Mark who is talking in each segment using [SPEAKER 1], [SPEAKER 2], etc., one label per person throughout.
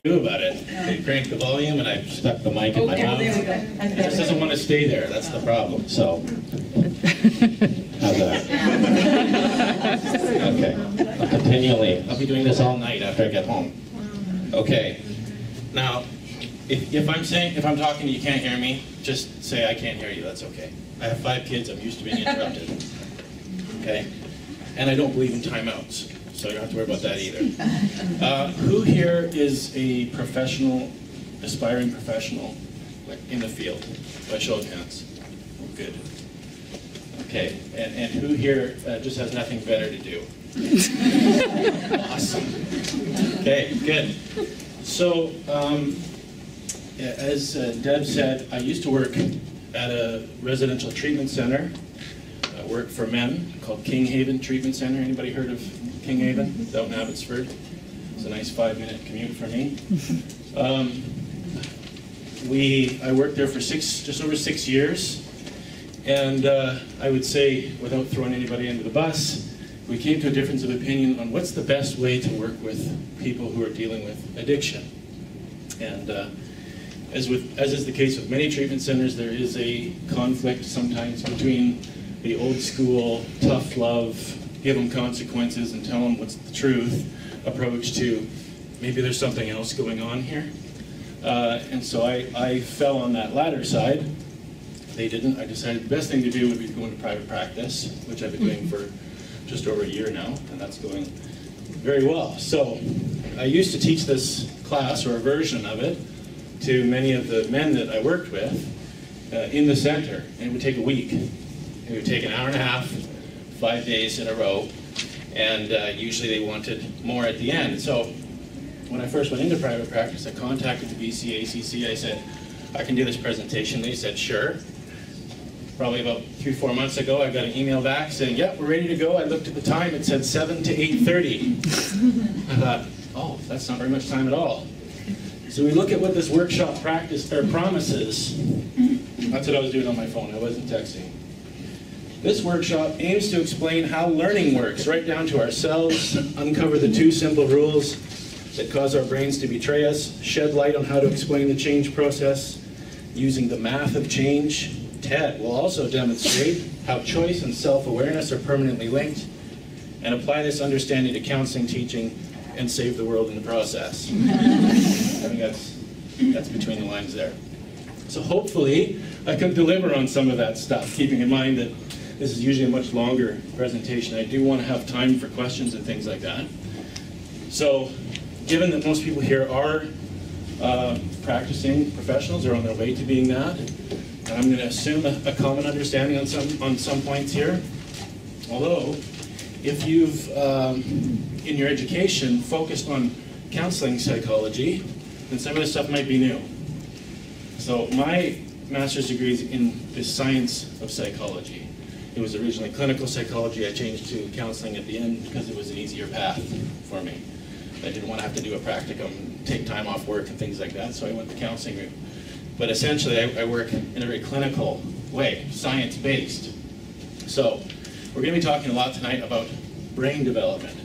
[SPEAKER 1] do about it. They cranked the volume and I stuck the mic in my mouth.
[SPEAKER 2] There we go.
[SPEAKER 1] It just doesn't want to stay there. That's the problem. So, how's that? Okay. I'll continually. I'll be doing this all night after I get home. Okay. Now, if I'm talking and you can't hear me, just say I can't hear you. That's okay. I have 5 kids. I'm used to being interrupted. Okay. And I don't believe in timeouts. So you don't have to worry about that either. Who here is a professional, aspiring professional, like in the field? By show of hands. Good. Okay. And who here just has nothing better to do? Awesome. Okay, good. So, as Deb said, I used to work at a residential treatment center. I worked for men called King Haven Treatment Center. Anybody heard of King Haven? It's out in Abbotsford. It's a nice 5-minute commute for me. I worked there for just over 6 years, and I would say, without throwing anybody under the bus, we came to a difference of opinion on what's the best way to work with people who are dealing with addiction. And as is the case with many treatment centers, there is a conflict sometimes between the old school, tough love, give them consequences and tell them what's the truth approach to maybe there's something else going on here. And so I fell on that latter side. They didn't. I decided the best thing to do would be to go into private practice, which I've been doing for just over a year now, and that's going very well. So I used to teach this class, or a version of it, to many of the men that I worked with in the center, and it would take a week. It would take an hour and a half, 5 days in a row, and usually they wanted more at the end. So when I first went into private practice, I contacted the BCACC. I said, I can do this presentation. They said, sure. Probably about 3-4 months ago, I got an email back saying, yep, we're ready to go. I looked at the time, it said 7 to 8:30. I thought, oh, that's not very much time at all. So we look at what this workshop promises. That's what I was doing on my phone, I wasn't texting. This workshop aims to explain how learning works, right down to ourselves, uncover the 2 simple rules that cause our brains to betray us, shed light on how to explain the change process using the math of change. Ted will also demonstrate how choice and self-awareness are permanently linked, and apply this understanding to counseling, teaching, and save the world in the process. I think that's between the lines there. So hopefully I can deliver on some of that stuff, keeping in mind that this is usually a much longer presentation. I do want to have time for questions and things like that. So given that most people here are practicing professionals, or on their way to being that, and I'm going to assume a common understanding on some points here. Although, if you've, in your education, focused on counseling psychology, then some of this stuff might be new. So my master's degree is in the science of psychology. It was originally clinical psychology. I changed to counseling at the end because it was an easier path for me. I didn't want to have to do a practicum, take time off work and things like that, so I went the counseling route. But essentially, I work in a very clinical way, science-based. So we're going to be talking a lot tonight about brain development.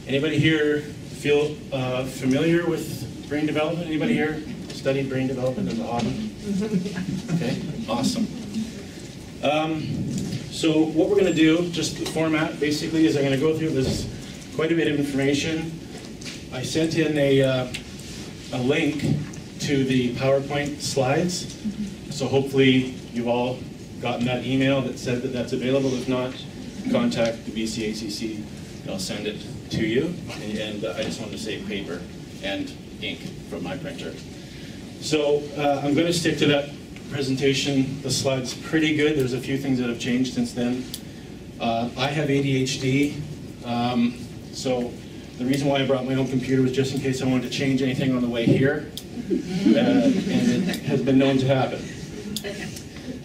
[SPEAKER 1] Anybody here feel familiar with brain development? Anybody here studied brain development as a hobby? Okay, awesome. So what we're going to do, just the format basically, is I'm going to go through this quite a bit of information. I sent in a link to the PowerPoint slides, so hopefully you've all gotten that email that said that that's available. If not, contact the BCACC and I'll send it to you. And I just wanted to save paper and ink from my printer. So I'm going to stick to that presentation. The slide's pretty good. There's a few things that have changed since then. I have ADHD, so the reason why I brought my own computer was just in case I wanted to change anything on the way here, and it has been known to happen.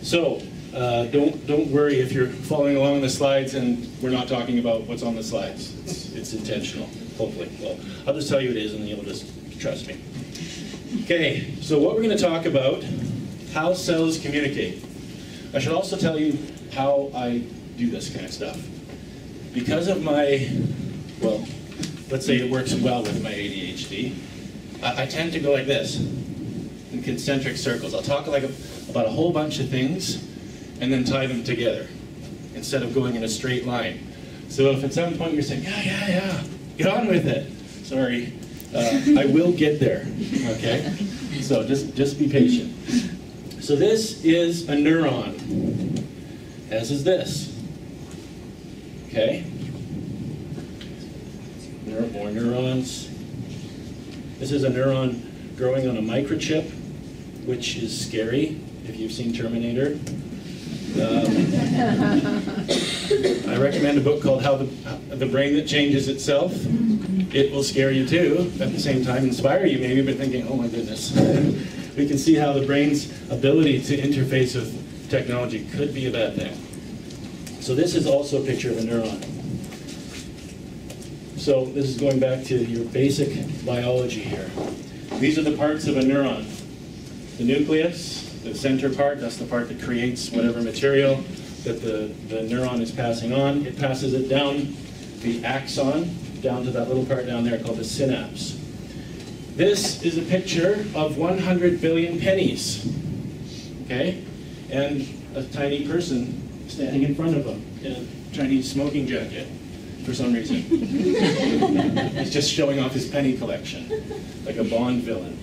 [SPEAKER 1] So don't worry if you're following along the slides and we're not talking about what's on the slides. It's intentional, hopefully. Well, I'll just tell you it is, and you'll just trust me. Okay, so what we're going to talk about, how cells communicate. I should also tell you how I do this kind of stuff. Because of my, well, let's say it works well with my ADHD, I tend to go like this, in concentric circles. I'll talk about a whole bunch of things and then tie them together instead of going in a straight line. So if at some point you're saying, yeah, get on with it. Sorry, I will get there, okay? So just be patient. So this is a neuron, as is this, okay? More neurons. This is a neuron growing on a microchip, which is scary if you've seen Terminator. I recommend a book called How the Brain That Changes Itself. It will scare you too, at the same time inspire you maybe, but thinking, oh my goodness. We can see how the brain's ability to interface with technology could be a bad thing. So this is also a picture of a neuron. So this is going back to your basic biology here. These are the parts of a neuron. The nucleus, the center part, that's the part that creates whatever material that the neuron is passing on. It passes it down the axon, down to that little part down there called the synapse. This is a picture of 100 billion pennies, okay? And a tiny person standing in front of them in a Chinese smoking jacket. For some reason. He's just showing off his penny collection, like a Bond villain.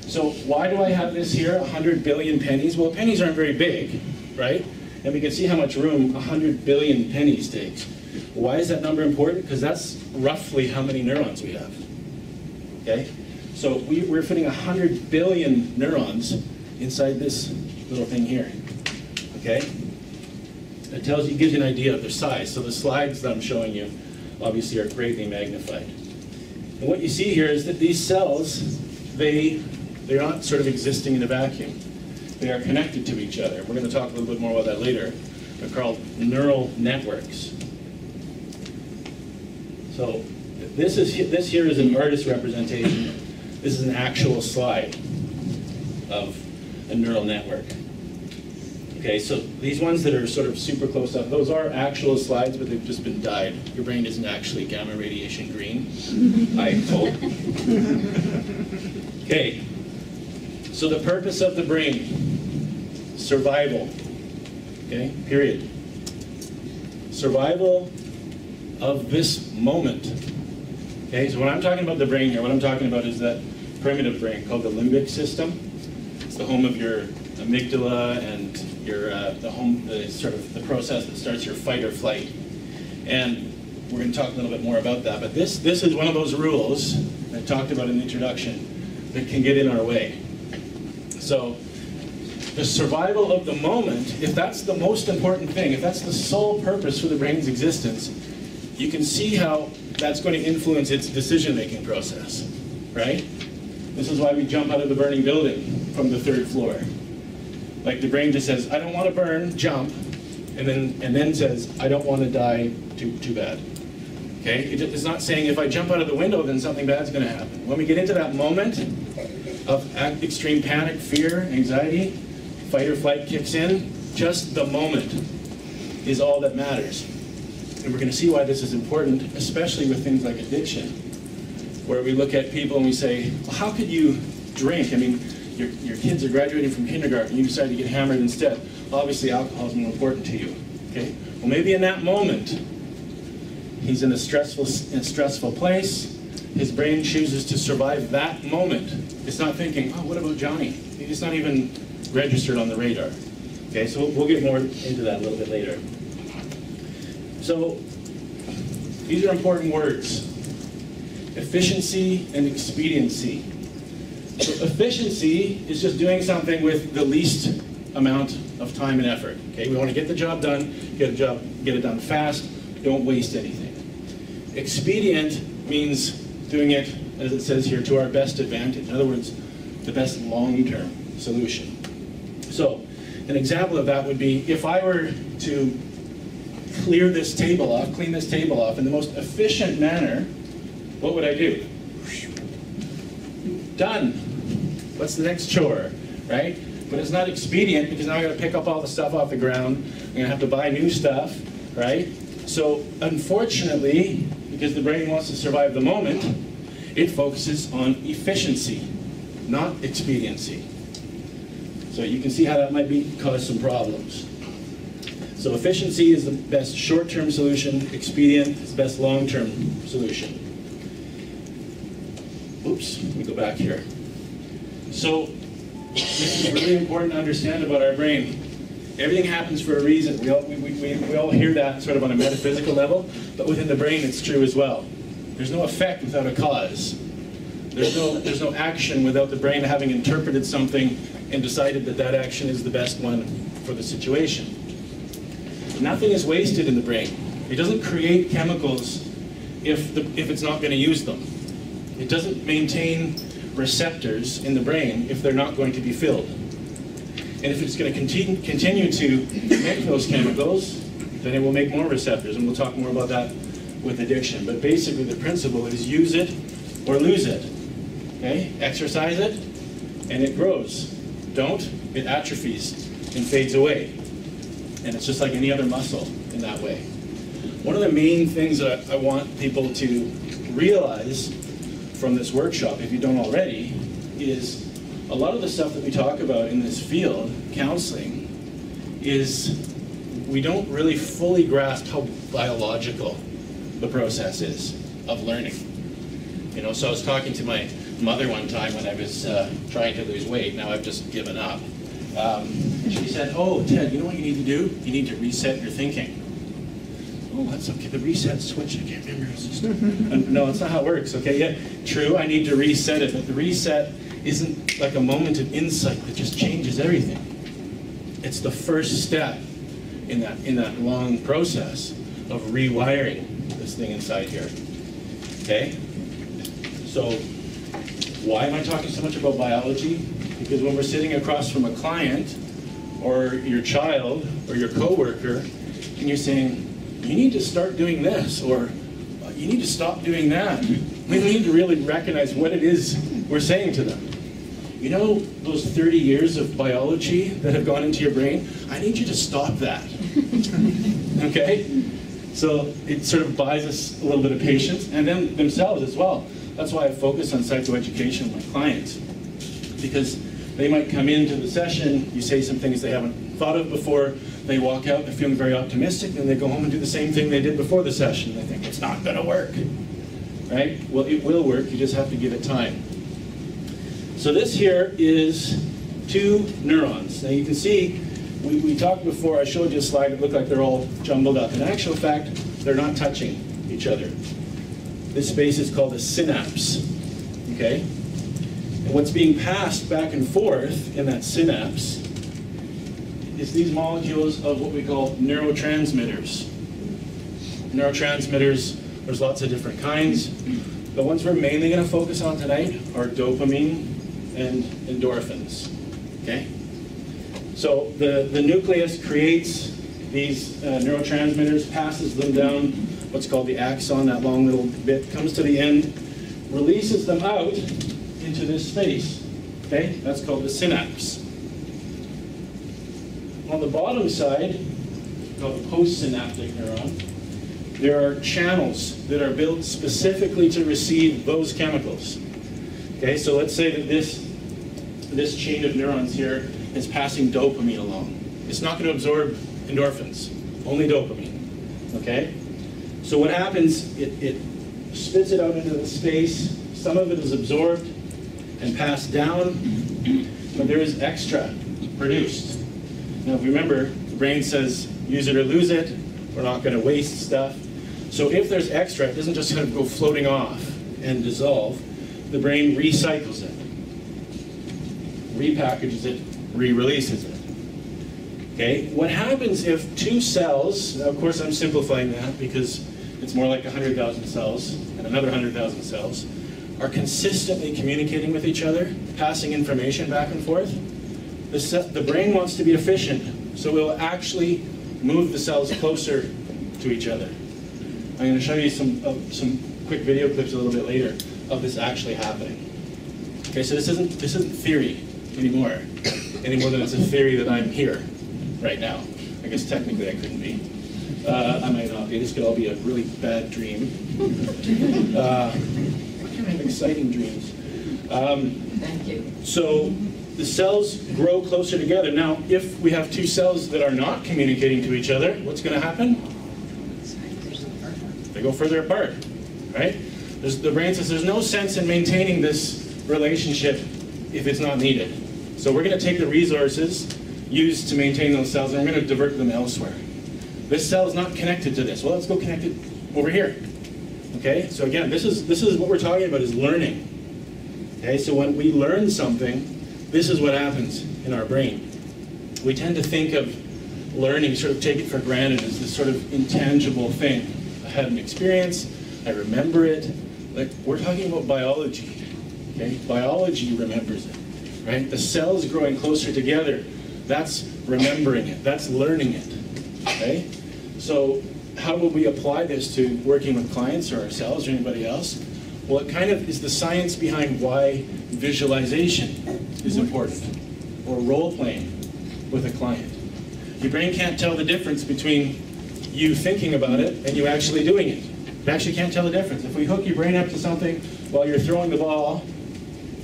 [SPEAKER 1] So why do I have this here, 100 billion pennies? Well, pennies aren't very big, right? And we can see how much room 100 billion pennies takes. Why is that number important? Because that's roughly how many neurons we have, okay? So we're fitting 100 billion neurons inside this little thing here, okay? It tells you, gives you an idea of their size. So the slides that I'm showing you obviously are greatly magnified. And what you see here is that these cells, they're not sort of existing in a vacuum. They are connected to each other. We're going to talk a little bit more about that later. They're called neural networks. So this here is an artist representation. This is an actual slide of a neural network. Okay, so these ones that are sort of super close up, those are actual slides, but they've just been dyed. Your brain isn't actually gamma radiation green, I hope. Okay, so the purpose of the brain, survival, okay, period. Survival of this moment. Okay, so when I'm talking about the brain here, what I'm talking about is that primitive brain called the limbic system. It's the home of your amygdala and your the process that starts your fight or flight. And we're going to talk a little bit more about that. But this is one of those rules I talked about in the introduction that can get in our way. So the survival of the moment, if that's the most important thing, if that's the sole purpose for the brain's existence, you can see how that's going to influence its decision-making process, right? This is why we jump out of the burning building from the 3rd floor. Like the brain just says, I don't want to burn, jump, and then says, I don't want to die too bad. Okay? It's not saying if I jump out of the window, then something bad's going to happen. When we get into that moment of extreme panic, fear, anxiety, fight or flight kicks in, just the moment is all that matters. And we're going to see why this is important, especially with things like addiction, where we look at people and we say, well, how could you drink? I mean, your kids are graduating from kindergarten, you decide to get hammered instead. Obviously, alcohol is more important to you. Okay? Well, maybe in that moment, he's in a stressful place. His brain chooses to survive that moment. It's not thinking, oh, what about Johnny? He's not even registered on the radar. Okay, so we'll get more into that a little bit later. So these are important words. Efficiency and expediency. So efficiency is just doing something with the least amount of time and effort. Okay, we want to get the job done, get it done fast, don't waste anything. Expedient means doing it, as it says here, to our best advantage. In other words, the best long-term solution. So an example of that would be if I were to clean this table off in the most efficient manner, what would I do? Done. What's the next chore, right? But it's not expedient because now I got to pick up all the stuff off the ground. I'm going to have to buy new stuff, right? So unfortunately, because the brain wants to survive the moment, it focuses on efficiency, not expediency. So you can see how that might cause some problems. So efficiency is the best short-term solution, expedient is the best long-term solution. Oops, let me go back here. So this is really important to understand about our brain. Everything happens for a reason. We all hear that sort of on a metaphysical level, but within the brain it's true as well. There's no effect without a cause. There's no action without the brain having interpreted something and decided that that action is the best one for the situation. Nothing is wasted in the brain. It doesn't create chemicals if it's not going to use them. It doesn't maintain receptors in the brain if they're not going to be filled. And if it's going to continue to make those chemicals, then it will make more receptors, and we'll talk more about that with addiction. But basically the principle is use it or lose it. Okay? Exercise it, and it grows. Don't, it atrophies and fades away. And it's just like any other muscle in that way. One of the main things that I want people to realize from this workshop, if you don't already, is a lot of the stuff that we talk about in this field, counseling, is we don't really fully grasp how biological the process is of learning. You know, so I was talking to my mother one time when I was trying to lose weight. Now I've just given up. She said, "Oh, Ted, you know what you need to do? You need to reset your thinking." Oh, that's okay. The reset switch, I can't remember. No, that's not how it works, okay? Yeah, true, I need to reset it, but the reset isn't like a moment of insight that just changes everything. It's the first step in that long process of rewiring this thing inside here, okay? So, why am I talking so much about biology? Because when we're sitting across from a client, or your child, or your coworker, and you're saying, you need to start doing this, or you need to stop doing that. We need to really recognize what it is we're saying to them. You know those 30 years of biology that have gone into your brain? I need you to stop that. Okay? So it sort of buys us a little bit of patience, and then themselves as well. That's why I focus on psychoeducation with my clients. Because they might come into the session, you say some things they haven't thought of before, they walk out, they're feeling very optimistic, and they go home and do the same thing they did before the session. They think, it's not going to work. Right? Well, it will work, you just have to give it time. So this here is 2 neurons. Now you can see, we talked before, I showed you a slide that looked like they're all jumbled up. In actual fact, they're not touching each other. This space is called a synapse. Okay? And what's being passed back and forth in that synapse is these molecules of what we call neurotransmitters. Neurotransmitters, there's lots of different kinds. The ones we're mainly going to focus on tonight are dopamine and endorphins. Okay? So the nucleus creates these neurotransmitters, passes them down what's called the axon, that long little bit, comes to the end, releases them out into this space. Okay? That's called the synapse. On the bottom side, called the postsynaptic neuron, there are channels that are built specifically to receive those chemicals. Okay, so let's say that this chain of neurons here is passing dopamine along. It's not going to absorb endorphins, only dopamine. Okay? So what happens, it spits it out into the space. Some of it is absorbed and passed down, but there is extra produced. Now, if you remember, the brain says, use it or lose it. We're not going to waste stuff. So if there's extra, it doesn't just kind of go floating off and dissolve. The brain recycles it, repackages it, re-releases it. Okay? What happens if 2 cells, now of course I'm simplifying that because it's more like 100,000 cells and another 100,000 cells, are consistently communicating with each other, passing information back and forth? The brain wants to be efficient, so it will actually move the cells closer to each other. I'm going to show you some quick video clips a little bit later of this actually happening. Okay, so this isn't theory anymore, any more than it's a theory that I'm here right now. I guess technically I couldn't be. I might not be. This could all be a really bad dream. I can have exciting dreams.
[SPEAKER 2] Thank you.
[SPEAKER 1] So the cells grow closer together. Now, if we have two cells that are not communicating to each other, what's going to happen? They go further apart, right? The brain says there's no sense in maintaining this relationship if it's not needed. So we're going to take the resources used to maintain those cells and we're going to divert them elsewhere. This cell is not connected to this. Well, let's go connect it over here. Okay, so again, this is what we're talking about, is learning. Okay, so when we learn something, this is what happens in our brain. We tend to think of learning, sort of take it for granted as this sort of intangible thing. I had an experience, I remember it. Like, we're talking about biology. Okay, biology remembers it, right? The cells growing closer together, that's remembering it, that's learning it. Okay, so how will we apply this to working with clients or ourselves or anybody else? Well, it kind of is the science behind why visualization is important, or role-playing with a client. Your brain can't tell the difference between you thinking about it and you actually doing it. It actually can't tell the difference. If we hook your brain up to something while you're throwing the ball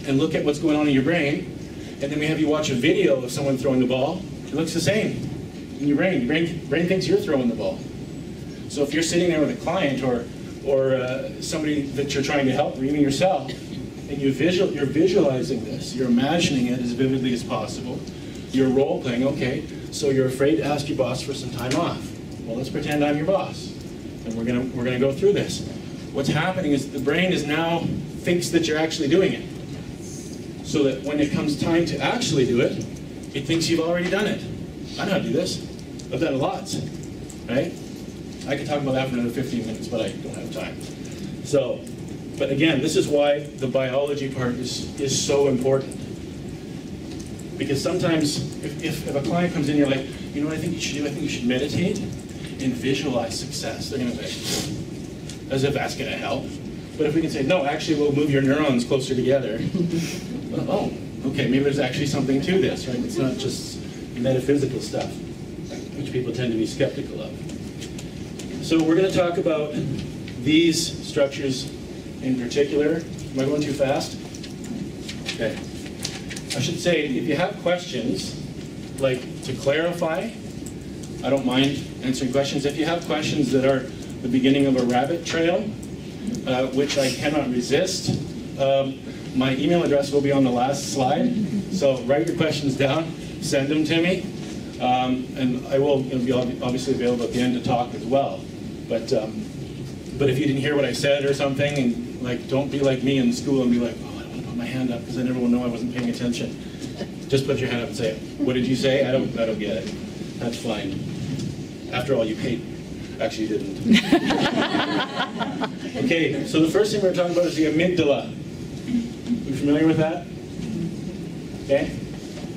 [SPEAKER 1] and look at what's going on in your brain, and then we have you watch a video of someone throwing the ball, it looks the same in your brain. Your brain thinks you're throwing the ball. So if you're sitting there with a client or somebody that you're trying to help, or even yourself, and you're visualizing this, you're imagining it as vividly as possible, you're role-playing, okay, so you're afraid to ask your boss for some time off. Well, let's pretend I'm your boss, and we're gonna go through this. What's happening is the brain is now thinks that you're actually doing it, so that when it comes time to actually do it, it thinks you've already done it. I know how to do this. I've done it lots, right? I could talk about that for another 15 minutes, but I don't have time. So, but again, this is why the biology part is so important. Because sometimes if a client comes in, you're like, you know what I think you should do? I think you should meditate and visualize success. They're going to say, as if that's going to help. But if we can say, no, actually we'll move your neurons closer together. Oh, okay, maybe there's actually something to this, right? It's not just metaphysical stuff, which people tend to be skeptical of. So we're going to talk about these structures in particular. Am I going too fast? Okay. I should say, if you have questions, like to clarify, I don't mind answering questions. If you have questions that are the beginning of a rabbit trail, which I cannot resist, my email address will be on the last slide. So write your questions down, send them to me, and I will be obviously available at the end to talk as well. But if you didn't hear what I said or something, and like, don't be like me in school and be like, oh, I don't want to put my hand up because then everyone will know I wasn't paying attention. Just put your hand up and say, what did you say? I don't get it. That's fine. After all, you paid. Actually, you didn't. Okay, so the first thing we're talking about is the amygdala. You familiar with that? Okay.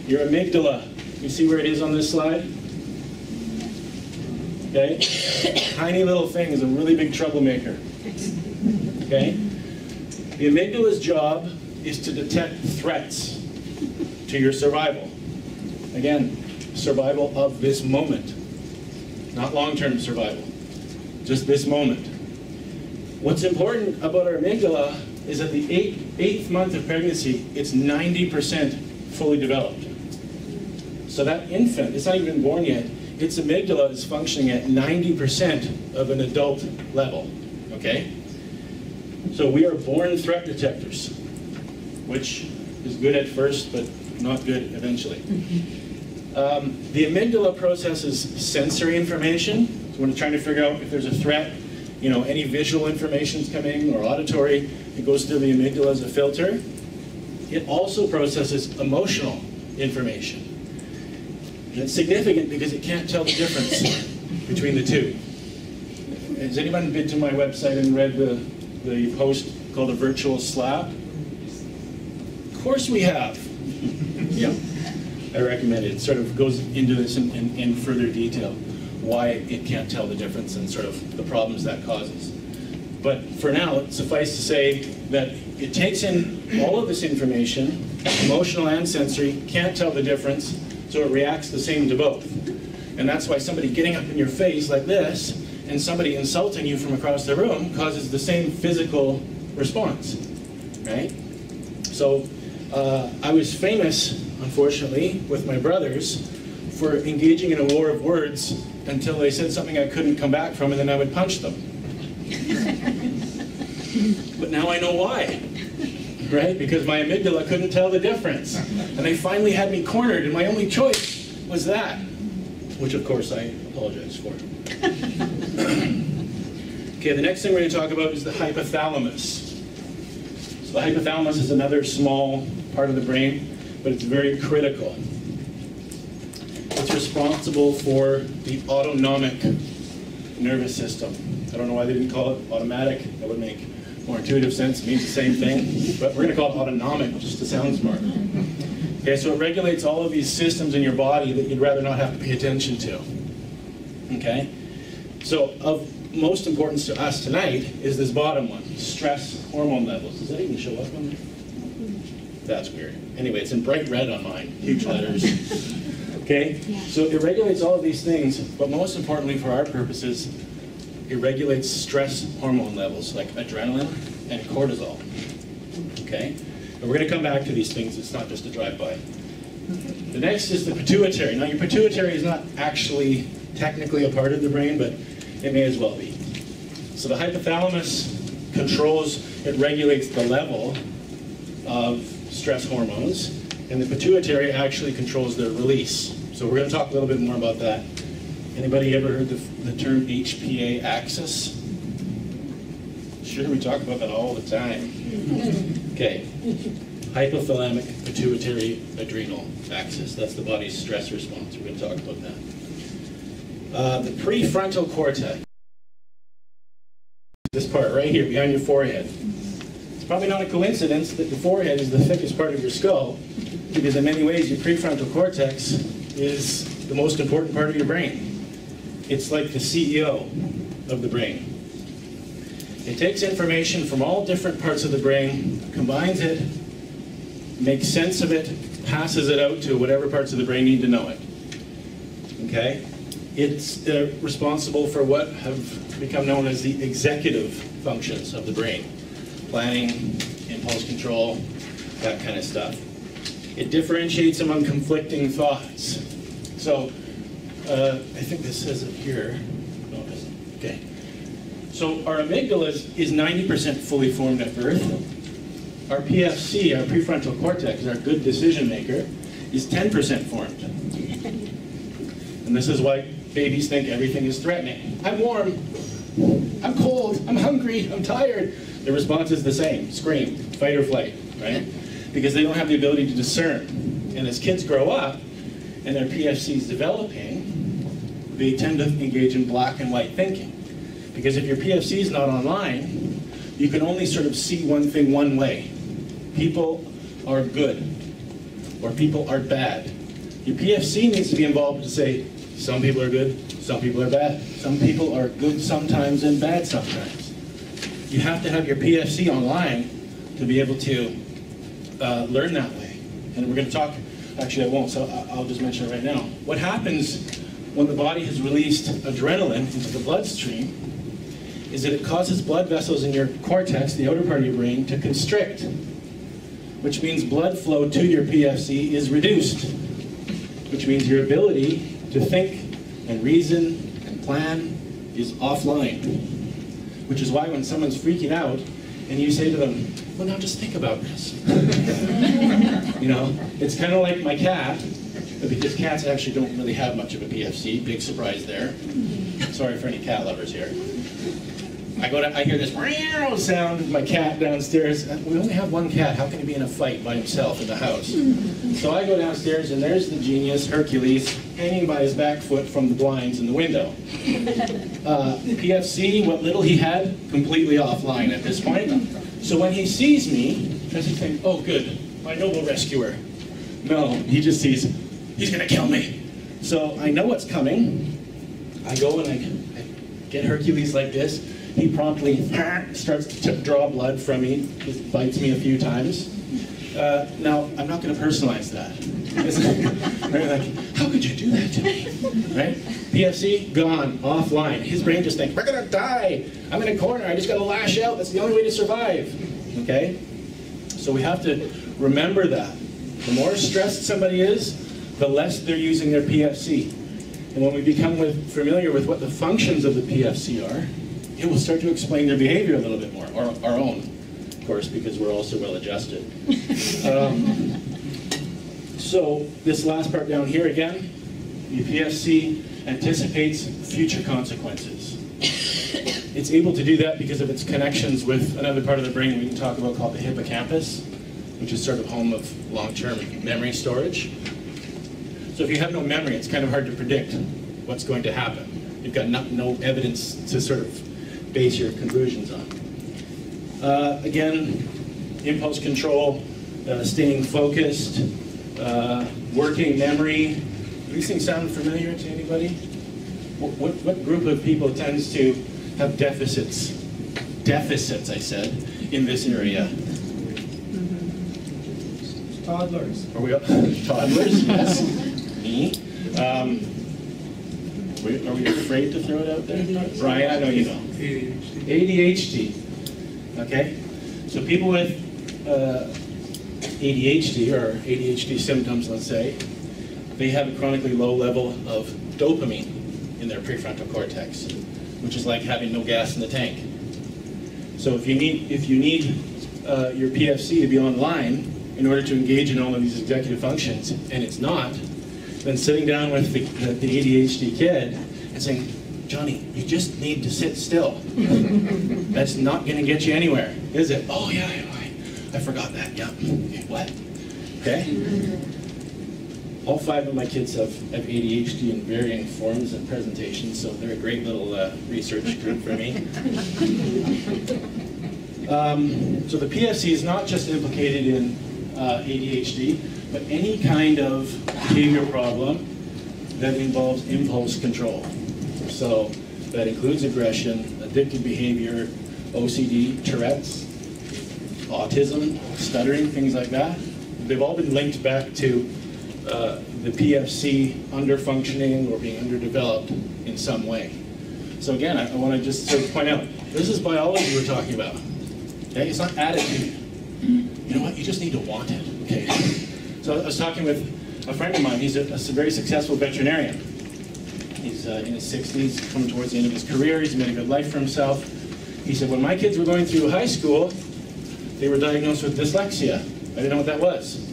[SPEAKER 1] Your amygdala. You see where it is on this slide? Okay? Tiny little thing is a really big troublemaker. Okay? The amygdala's job is to detect threats to your survival. Again, survival of this moment. Not long-term survival. Just this moment. What's important about our amygdala is that the eighth month of pregnancy, it's 90% fully developed. So that infant, it's not even born yet, its amygdala is functioning at 90% of an adult level, okay? So we are born threat detectors, which is good at first, but not good eventually. The amygdala processes sensory information. So when it's trying to figure out if there's a threat, you know, any visual information is coming or auditory, it goes through the amygdala as a filter. It also processes emotional information. And it's significant because it can't tell the difference between the two. Has anyone been to my website and read the post called A Virtual Slap? Of course we have. Yeah, I recommend it. It sort of goes into this in further detail, why it can't tell the difference and sort of the problems that causes. But for now, suffice to say that it takes in all of this information, emotional and sensory, can't tell the difference, so it reacts the same to both. And that's why somebody getting up in your face like this and somebody insulting you from across the room causes the same physical response, right? So I was famous, unfortunately, with my brothers for engaging in a war of words until they said something I couldn't come back from, and then I would punch them. But now I know why, right? Because my amygdala couldn't tell the difference. And they finally had me cornered, and my only choice was that, which of course I apologize for. Okay, the next thing we're going to talk about is the hypothalamus. So the hypothalamus is another small part of the brain, but it's very critical. It's responsible for the autonomic nervous system. I don't know why they didn't call it automatic. That would make more intuitive sense. It means the same thing. But we're going to call it autonomic just to sound smart. Okay, so it regulates all of these systems in your body that you'd rather not have to pay attention to. Okay? So of most importance to us tonight is this bottom one, stress hormone levels. Does that even show up on there? That's weird. Anyway, it's in bright red on mine, huge letters. Okay? So it regulates all of these things, but most importantly for our purposes, it regulates stress hormone levels like adrenaline and cortisol. Okay? And we're going to come back to these things. It's not just a drive-by. The next is the pituitary. Now, your pituitary is not actually technically a part of the brain, but it may as well be. So the hypothalamus controls, it regulates the level of stress hormones, and the pituitary actually controls their release. So we're going to talk a little bit more about that. Anybody ever heard the term HPA axis? Sure, we talk about that all the time. Okay. Hypothalamic, pituitary, adrenal axis. That's the body's stress response. We're going to talk about that. The prefrontal cortex. This part right here, behind your forehead. It's probably not a coincidence that the forehead is the thickest part of your skull, because in many ways your prefrontal cortex is the most important part of your brain. It's like the CEO of the brain. It takes information from all different parts of the brain, combines it, makes sense of it, passes it out to whatever parts of the brain need to know it. Okay? It's responsible for what have become known as the executive functions of the brain. Planning, impulse control, that kind of stuff. It differentiates among conflicting thoughts. So, I think this says it here. No, it doesn't. Okay. So our amygdala is 90% fully formed at birth. Our PFC, our prefrontal cortex, our good decision maker, is 10% formed. And this is why babies think everything is threatening. I'm warm, I'm cold, I'm hungry, I'm tired. The response is the same, scream, fight or flight, right? Because they don't have the ability to discern. And as kids grow up, and their PFC is developing, they tend to engage in black and white thinking. Because if your PFC is not online, you can only sort of see one thing one way. People are good, or people are bad. Your PFC needs to be involved to say, some people are good, some people are bad. Some people are good sometimes and bad sometimes. You have to have your PFC online to be able to learn that way. And we're going to talk, actually I won't, so I'll just mention it right now. What happens when the body has released adrenaline into the bloodstream is that it causes blood vessels in your cortex, the outer part of your brain, to constrict, which means blood flow to your PFC is reduced, which means your ability to think and reason and plan is offline, which is why when someone's freaking out and you say to them, well, now just think about this. You know, it's kind of like my cat, because cats actually don't really have much of a PFC. Big surprise there. Sorry for any cat lovers here. I hear this meow sound, my cat downstairs. We only have one cat. How can he be in a fight by himself in the house? So I go downstairs, and there's the genius, Hercules, hanging by his back foot from the blinds in the window. PFC, what little he had, completely offline at this point. So when he sees me, does he think, oh good, my noble rescuer? No, he just sees, he's gonna kill me. So I know what's coming. I go and I get Hercules like this. He promptly starts to draw blood from me, just bites me a few times. Now, I'm not going to personalize that. Right? Like, how could you do that to me? Right? PFC, gone, offline. His brain just thinks, we're going to die. I'm in a corner. I just got to lash out. That's the only way to survive. Okay? So we have to remember that. The more stressed somebody is, the less they're using their PFC. And when we become familiar with what the functions of the PFC are, it will start to explain their behavior a little bit more, or our own, of course, because we're also well adjusted. So this last part down here again, the PFC anticipates future consequences. It's able to do that because of its connections with another part of the brain we can talk about called the hippocampus, which is sort of home of long-term memory storage. So if you have no memory, it's kind of hard to predict what's going to happen. You've got no evidence to sort of base your conclusions on. Again, impulse control, staying focused, working memory. Do these things sound familiar to anybody? What group of people tends to have deficits? Deficits, I said, in this area.
[SPEAKER 3] Toddlers.
[SPEAKER 1] Are we up? Toddlers? Yes. Me. Are we afraid to throw it out there? Brian, I know you know. ADHD. Okay. So people with ADHD, or ADHD symptoms, let's say, they have a chronically low level of dopamine in their prefrontal cortex, which is like having no gas in the tank. So if you need your PFC to be online in order to engage in all of these executive functions, and it's not, then sitting down with the ADHD kid and saying, Johnny, you just need to sit still. That's not going to get you anywhere, is it? Oh yeah, I forgot that, yeah. Okay, what? Okay? All 5 of my kids have ADHD in varying forms and presentations, so they're a great little research group for me. So the PFC is not just implicated in ADHD, but any kind of behavior problem that involves impulse control. So that includes aggression, addictive behavior, OCD, Tourette's, autism, stuttering, things like that. They've all been linked back to the PFC under-functioning or being underdeveloped in some way. So again, I want to just sort of point out, this is biology we're talking about. Okay? It's not attitude. You know what? You just need to want it. Okay? So I was talking with a friend of mine. He's a very successful veterinarian. He's in his 60s, coming towards the end of his career. He's made a good life for himself. He said, when my kids were going through high school, they were diagnosed with dyslexia. I didn't know what that was.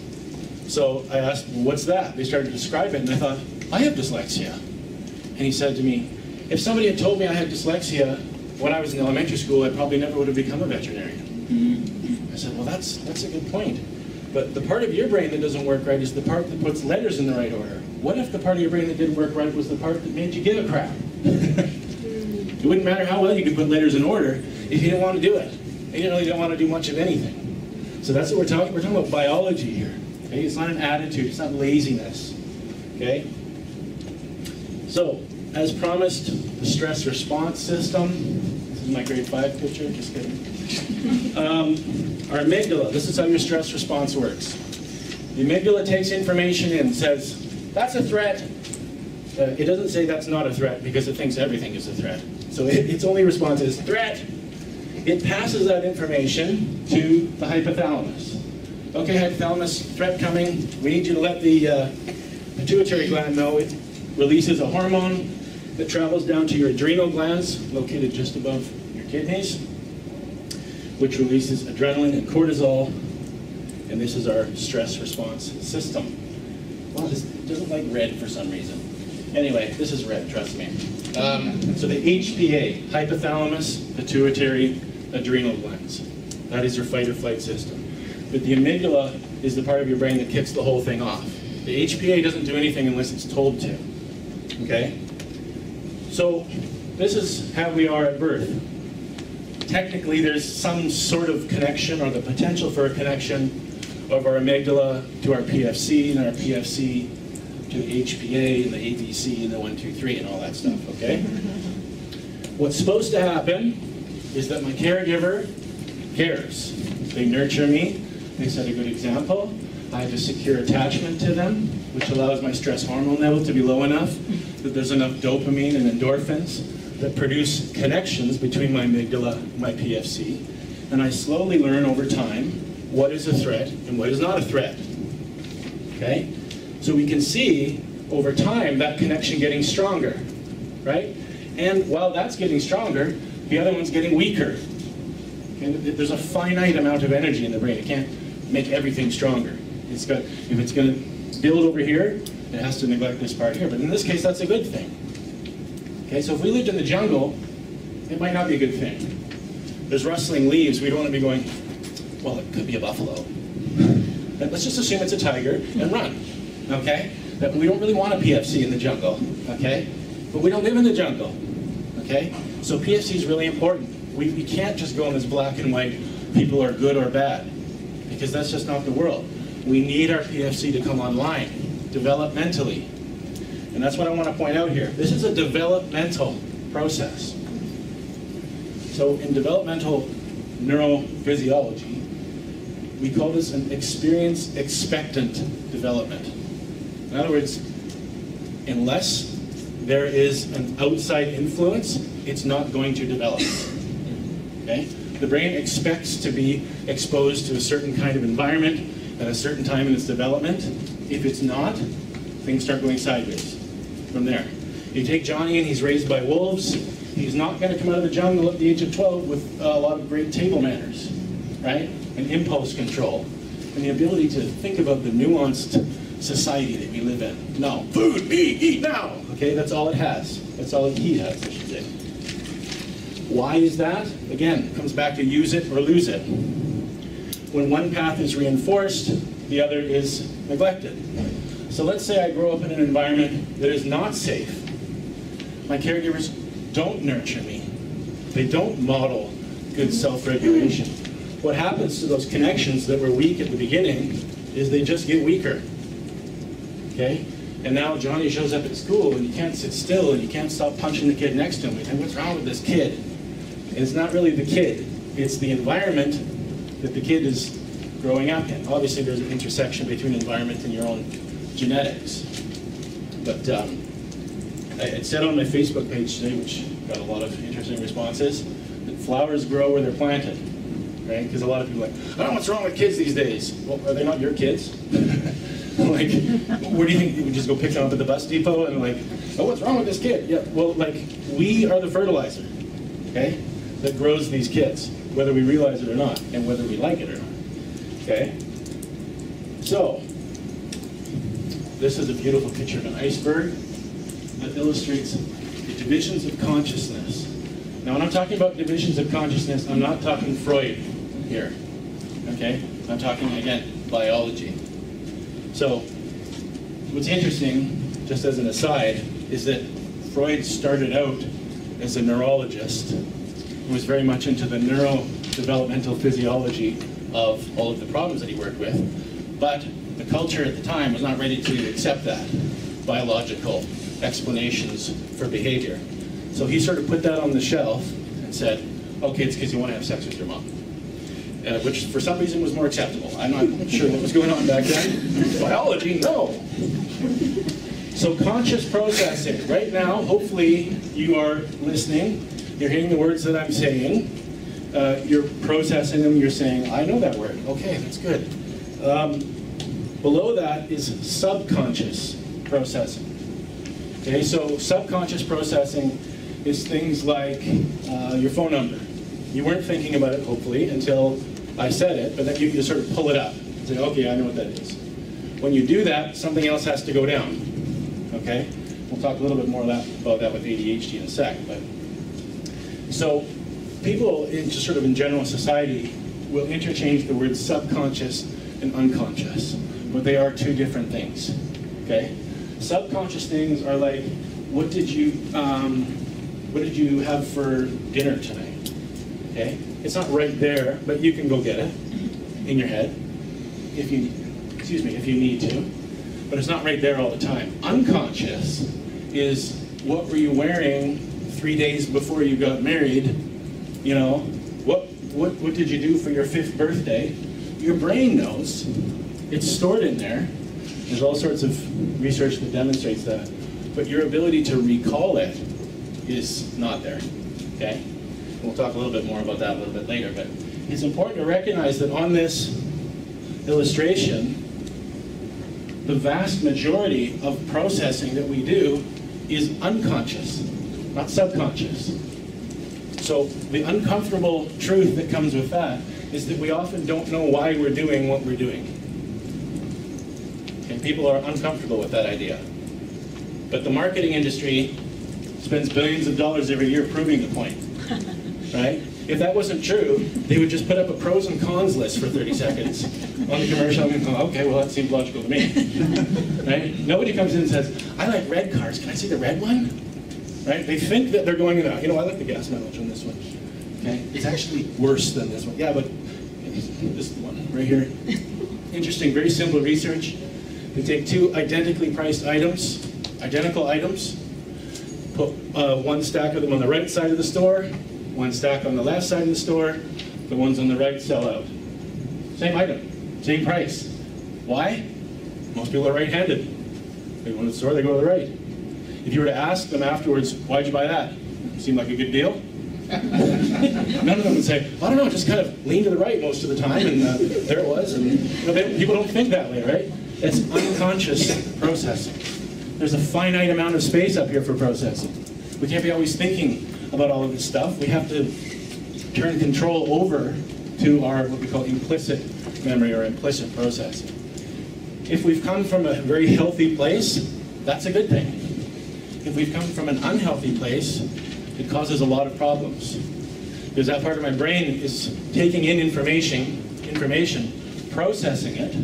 [SPEAKER 1] So I asked, well, what's that? They started to describe it, and I thought, I have dyslexia. And he said to me, if somebody had told me I had dyslexia when I was in elementary school, I probably never would have become a veterinarian. I said, well, that's a good point. But the part of your brain that doesn't work right is the part that puts letters in the right order. What if the part of your brain that didn't work right was the part that made you give a crap? It wouldn't matter how well you could put letters in order if you didn't want to do it. And you really don't want to do much of anything. So that's what we're talking about biology here. Okay? It's not an attitude, it's not laziness. Okay? So, as promised, the stress response system. This is my grade 5 picture, just kidding. Our amygdala, this is how your stress response works. The amygdala takes information in, says, that's a threat. It doesn't say that's not a threat because it thinks everything is a threat. So its only response is threat. It passes that information to the hypothalamus. Okay, hypothalamus, threat coming. We need you to let the pituitary gland know. It releases a hormone that travels down to your adrenal glands, located just above your kidneys, which releases adrenaline and cortisol. And this is our stress response system. Well, this doesn't like red for some reason. Anyway, this is red, trust me. So the HPA, hypothalamus, pituitary, adrenal glands. That is your fight or flight system. But the amygdala is the part of your brain that kicks the whole thing off. The HPA doesn't do anything unless it's told to. Okay? So this is how we are at birth. Technically, there's some sort of connection or the potential for a connection of our amygdala to our PFC and our PFC to the HPA and the ABC and the 1, 2, 3 and all that stuff, okay? What's supposed to happen is that my caregiver cares. They nurture me, they set a good example. I have a secure attachment to them, which allows my stress hormone level to be low enough that there's enough dopamine and endorphins that produce connections between my amygdala and my PFC. And I slowly learn over time what is a threat and what is not a threat. Okay? So we can see over time that connection getting stronger, right? And while that's getting stronger, the other one's getting weaker. Okay? There's a finite amount of energy in the brain. It can't make everything stronger. If it's going to build over here, it has to neglect this part here. But in this case, that's a good thing. Okay, so if we lived in the jungle, it might not be a good thing. There's rustling leaves. We don't want to be going, well, it could be a buffalo. But let's just assume it's a tiger and run. Okay? That we don't really want a PFC in the jungle. Okay? But we don't live in the jungle. Okay? So PFC is really important. We can't just go in this black and white, people are good or bad, because that's just not the world. We need our PFC to come online, developmentally. And that's what I want to point out here. This is a developmental process. So in developmental neurophysiology, we call this an experience expectant development. In other words, unless there is an outside influence, it's not going to develop. Okay? The brain expects to be exposed to a certain kind of environment at a certain time in its development. If it's not, things start going sideways from there. You take Johnny and he's raised by wolves. He's not going to come out of the jungle at the age of 12 with a lot of great table manners, right? And impulse control. And the ability to think about the nuanced society that we live in. No, food, eat now. Okay, that's all it has. That's all he has, I should say. Why is that? Again, it comes back to use it or lose it. When one path is reinforced, the other is neglected. So let's say I grow up in an environment that is not safe. My caregivers don't nurture me. They don't model good self-regulation. What happens to those connections that were weak at the beginning is they just get weaker. Okay? And now Johnny shows up at school and you can't sit still and you can't stop punching the kid next to him. And what's wrong with this kid? And it's not really the kid. It's the environment that the kid is growing up in. Obviously there's an intersection between environment and your own genetics. But I said on my Facebook page today, which got a lot of interesting responses, that flowers grow where they're planted, right? Because a lot of people are like, I don't know what's wrong with kids these days. Well, are they not your kids? Like, where do you think you would just go pick them up at the bus depot and like, oh, what's wrong with this kid? Yeah, well, like, we are the fertilizer, okay, that grows these kids, whether we realize it or not, and whether we like it or not, okay? So, this is a beautiful picture of an iceberg that illustrates the divisions of consciousness. Now, when I'm talking about divisions of consciousness, I'm not talking Freud here, okay? I'm talking, again, biology. So, what's interesting, just as an aside, is that Freud started out as a neurologist who was very much into the neurodevelopmental physiology of all of the problems that he worked with, but the culture at the time was not ready to accept that, biological explanations for behavior. So he sort of put that on the shelf and said, okay, it's because you want to have sex with your mom. Which for some reason was more acceptable. I'm not sure what was going on back then. Biology, no. So conscious processing. Right now, hopefully you are listening. You're hearing the words that I'm saying. You're processing them. You're saying, I know that word. Okay, that's good. Below that is subconscious processing. Okay, so subconscious processing is things like your phone number. You weren't thinking about it, hopefully, until I said it, but then you sort of pull it up and say, okay, I know what that is. When you do that, something else has to go down, okay? We'll talk a little bit more about that with ADHD in a sec. But so people, just sort of in general society, will interchange the words subconscious and unconscious, but they are two different things, okay? Subconscious things are like, what did you have for dinner tonight? Okay? It's not right there, but you can go get it in your head if you need to. But it's not right there all the time. Unconscious is what were you wearing 3 days before you got married? You know, what did you do for your 5th birthday? Your brain knows. It's stored in there. There's all sorts of research that demonstrates that. But your ability to recall it is not there, okay? We'll talk a little bit more about that a little bit later, but it's important to recognize that on this illustration, the vast majority of processing that we do is unconscious, not subconscious. So the uncomfortable truth that comes with that is that we often don't know why we're doing what we're doing. And people are uncomfortable with that idea. But the marketing industry spends billions of dollars every year proving the point, right? If that wasn't true, they would just put up a pros and cons list for 30 seconds on the commercial and go, okay, well that seems logical to me, right? Nobody comes in and says, I like red cars, can I see the red one? Right? They think that they're going, you know, I like the gas mileage on this one, okay? It's actually worse than this one. Yeah, but this is the one right here. Interesting, very simple research. They take two identically priced items, identical items, put one stack of them on the right side of the store, one stack on the left side of the store, the ones on the right sell out. Same item, same price. Why? Most people are right-handed. They go to the store, they go to the right. If you were to ask them afterwards, why'd you buy that? Seemed like a good deal? None of them would say, I don't know, just kind of lean to the right most of the time, and there it was. And you know, people don't think that way, right? It's unconscious processing. There's a finite amount of space up here for processing. We can't be always thinking about all of this stuff. We have to turn control over to our, what we call implicit memory or implicit processing. If we've come from a very healthy place, that's a good thing. If we've come from an unhealthy place, it causes a lot of problems. Because that part of my brain is taking in information, processing it,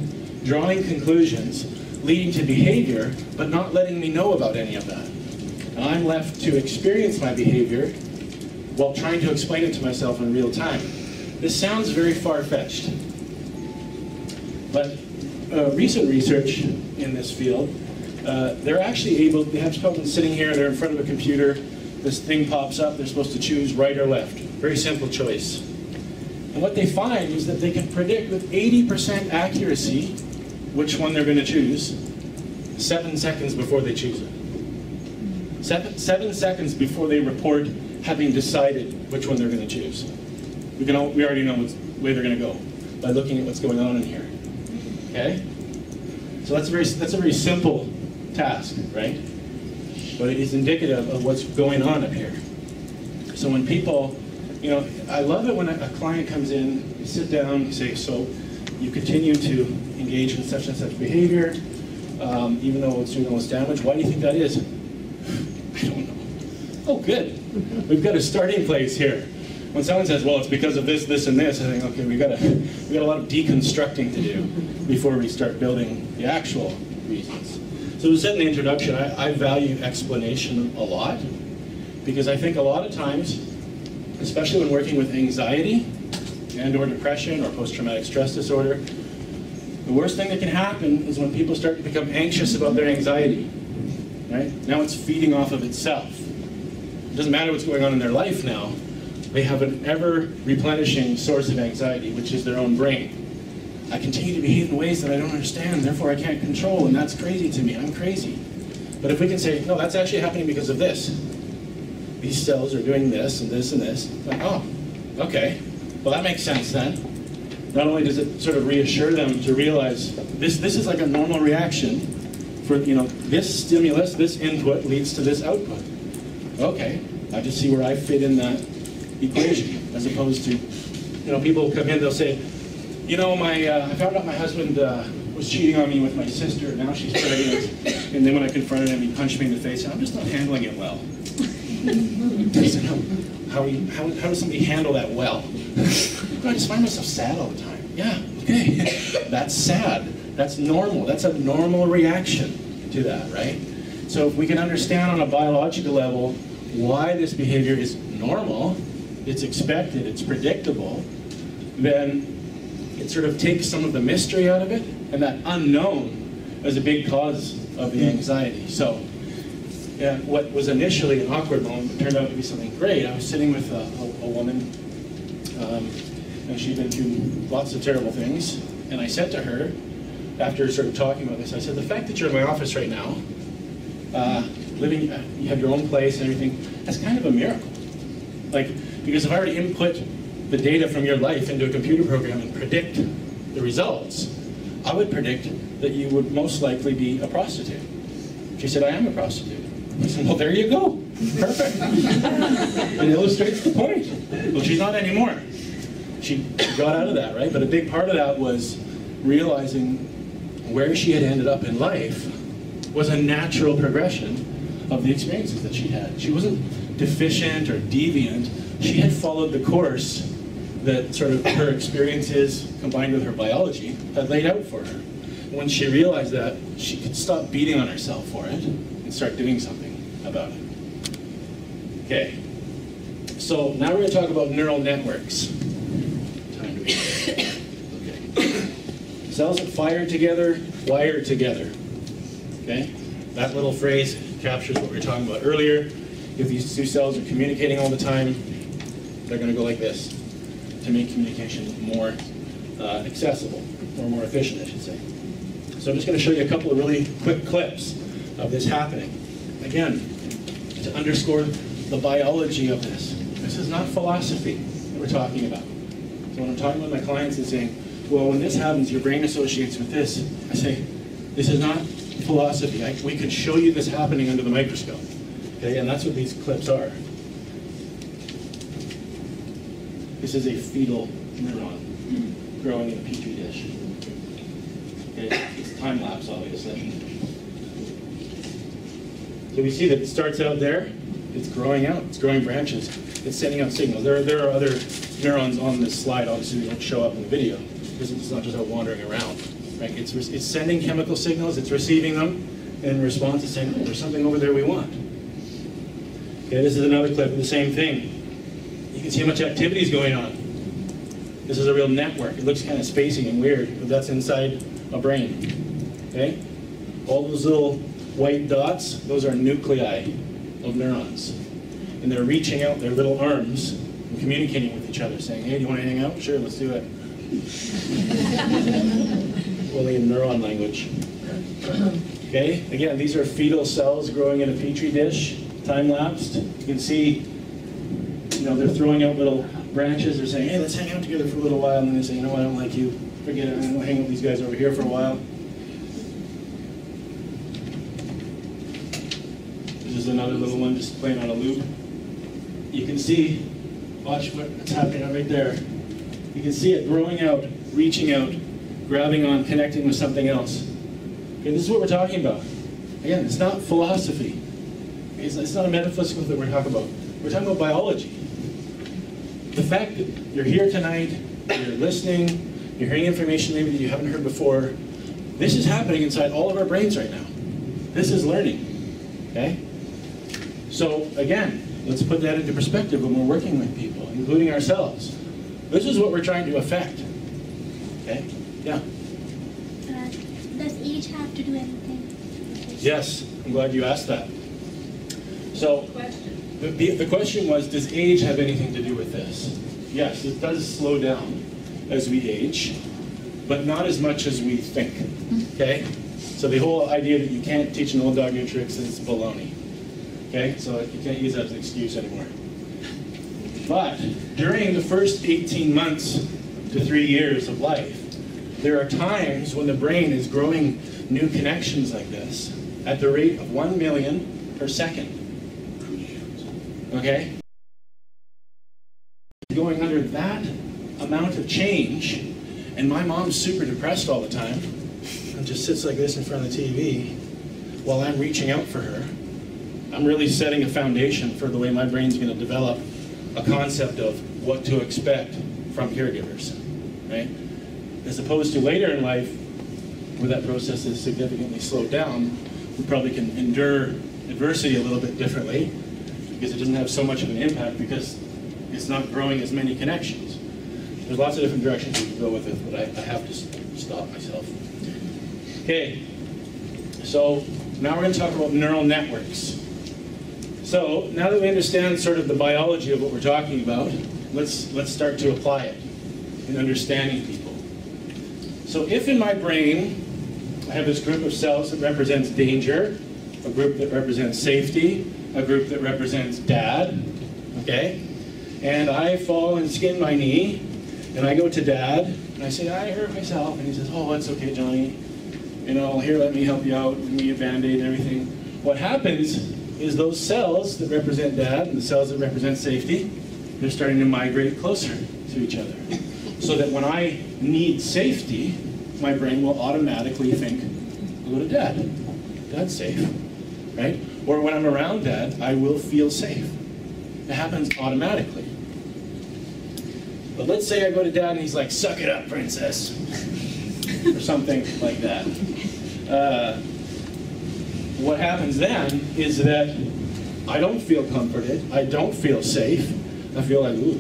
[SPEAKER 1] drawing conclusions, leading to behavior, but not letting me know about any of that. And I'm left to experience my behavior while trying to explain it to myself in real time. This sounds very far-fetched, but recent research in this field, they're actually able, they have someone sitting here, they're in front of a computer, this thing pops up, they're supposed to choose right or left. Very simple choice. And what they find is that they can predict with 80% accuracy which one they're going to choose 7 seconds before they choose it. 7 seconds before they report having decided which one they're going to choose. We already know which way they're going to go by looking at what's going on in here. Okay? So that's a very simple task, right? But it is indicative of what's going on up here. So when people, you know, I love it when a client comes in, you sit down, you say, so you continue to engage in such and such behavior, even though it's doing all this damage. Why do you think that is? I don't know. Oh, good. We've got a starting place here. When someone says, well, it's because of this, this, and this, I think, okay, we got a lot of deconstructing to do before we start building the actual reasons. So to set in the introduction, I value explanation a lot, because I think a lot of times, especially when working with anxiety and or depression or post-traumatic stress disorder, the worst thing that can happen is when people start to become anxious about their anxiety. Right? Now it's feeding off of itself. It doesn't matter what's going on in their life now. They have an ever-replenishing source of anxiety, which is their own brain. I continue to behave in ways that I don't understand, therefore I can't control, and that's crazy to me. I'm crazy. But if we can say, no, that's actually happening because of this. These cells are doing this and this and this. Like, oh, okay. Well, that makes sense then. Not only does it sort of reassure them to realize this is like a normal reaction for, you know, this stimulus, this input leads to this output. Okay, I just see where I fit in that equation, as opposed to, you know, people come in, they'll say, you know, I found out my husband was cheating on me with my sister, now she's pregnant, and then when I confronted him, he punched me in the face, and I'm just not handling it well. I said, no, how does somebody handle that well? I just find myself sad all the time. Yeah, okay, that's sad. That's normal. That's a normal reaction to that, right? So if we can understand on a biological level why this behavior is normal, it's expected, it's predictable, then it sort of takes some of the mystery out of it, and that unknown is a big cause of the anxiety. So what was initially an awkward moment turned out to be something great. I was sitting with a woman, and she'd been through lots of terrible things, and I said to her, after sort of talking about this, I said, the fact that you're in my office right now, you have your own place and everything, that's kind of a miracle. Like, because if I were to input the data from your life into a computer program and predict the results, I would predict that you would most likely be a prostitute. She said, I am a prostitute. I said, well, there you go. Perfect. It illustrates the point. Well, she's not anymore. She got out of that, right? But a big part of that was realizing where she had ended up in life was a natural progression of the experiences that she had. She wasn't deficient or deviant. She had followed the course that sort of her experiences combined with her biology had laid out for her. When she realized that, she could stop beating on herself for it and start doing something about it. Okay, so now we're going to talk about neural networks. Time to okay. Cells that fire together, wire together. Okay, that little phrase captures what we were talking about earlier. If these two cells are communicating all the time, they're going to go like this to make communication more accessible, or more efficient, I should say. So I'm just going to show you a couple of really quick clips of this happening. Again, to underscore the biology of this. This is not philosophy that we're talking about. So when I'm talking with my clients and saying, well, when this happens, your brain associates with this, I say, this is not philosophy. We could show you this happening under the microscope. Okay, and that's what these clips are. This is a fetal neuron growing in a petri dish. Okay, it's time lapse, obviously. So we see that it starts out there, it's growing out, it's growing branches, it's sending out signals. There are other neurons on this slide, obviously they don't show up in the video, because it's not just out wandering around. Right? It's sending chemical signals, it's receiving them, and in response it's saying, oh, there's something over there we want. Okay, this is another clip of the same thing. You can see how much activity is going on. This is a real network. It looks kind of spacey and weird, but that's inside a brain. Okay? All those little white dots, those are nuclei of neurons. And they're reaching out their little arms and communicating with each other, saying, hey, do you want to hang out? Sure, let's do it. Only in neuron language. Okay, again, these are fetal cells growing in a petri dish, time-lapsed. You can see, they're throwing out little branches. They're saying, hey, let's hang out together for a little while. And then they say, you know what, I don't like you. Forget it, I'm going to hang out with these guys over here for a while. This is another little one just playing on a loop. You can see, watch what's happening right there. You can see it growing out, reaching out, grabbing on, connecting with something else. Okay, this is what we're talking about. Again, it's not philosophy. It's not a metaphysical that we're talking about. We're talking about biology. The fact that you're here tonight, you're listening, you're hearing information maybe that you haven't heard before, this is happening inside all of our brains right now. This is learning, okay? So again, let's put that into perspective when we're working with people, including ourselves. This is what we're trying to affect, okay? Yeah?
[SPEAKER 3] Does age have to do anything?
[SPEAKER 1] Yes, I'm glad you asked that. So, the question was, does age have anything to do with this? Yes, it does slow down as we age, but not as much as we think, okay? So the whole idea that you can't teach an old dog new tricks is baloney, okay? So you can't use that as an excuse anymore. But during the first 18 months to 3 years of life, there are times when the brain is growing new connections like this at the rate of 1 million per second. Okay? Going under that amount of change, and my mom's super depressed all the time, and just sits like this in front of the TV while I'm reaching out for her. I'm really setting a foundation for the way my brain's going to develop a concept of what to expect from caregivers, right? As opposed to later in life, where that process is significantly slowed down, we probably can endure adversity a little bit differently because it doesn't have so much of an impact because it's not growing as many connections. There's lots of different directions we can go with it, but I have to stop myself. Okay, so now we're going to talk about neural networks. So now that we understand sort of the biology of what we're talking about, let's start to apply it in understanding people. So if in my brain I have this group of cells that represents danger, a group that represents safety, a group that represents dad, okay? And I fall and skin my knee, and I go to dad, and I say, I hurt myself, and he says, oh, it's okay, Johnny. You know, here, let me help you out, give me a Band-Aid and everything. What happens is those cells that represent dad and the cells that represent safety, they're starting to migrate closer to each other. So that when I need safety, my brain will automatically think, I'll go to dad. Dad's safe, right? Or when I'm around dad, I will feel safe. It happens automatically. But let's say I go to dad and he's like, suck it up, princess. Or something like that. What happens then is that I don't feel comforted, I don't feel safe. I feel like, ooh,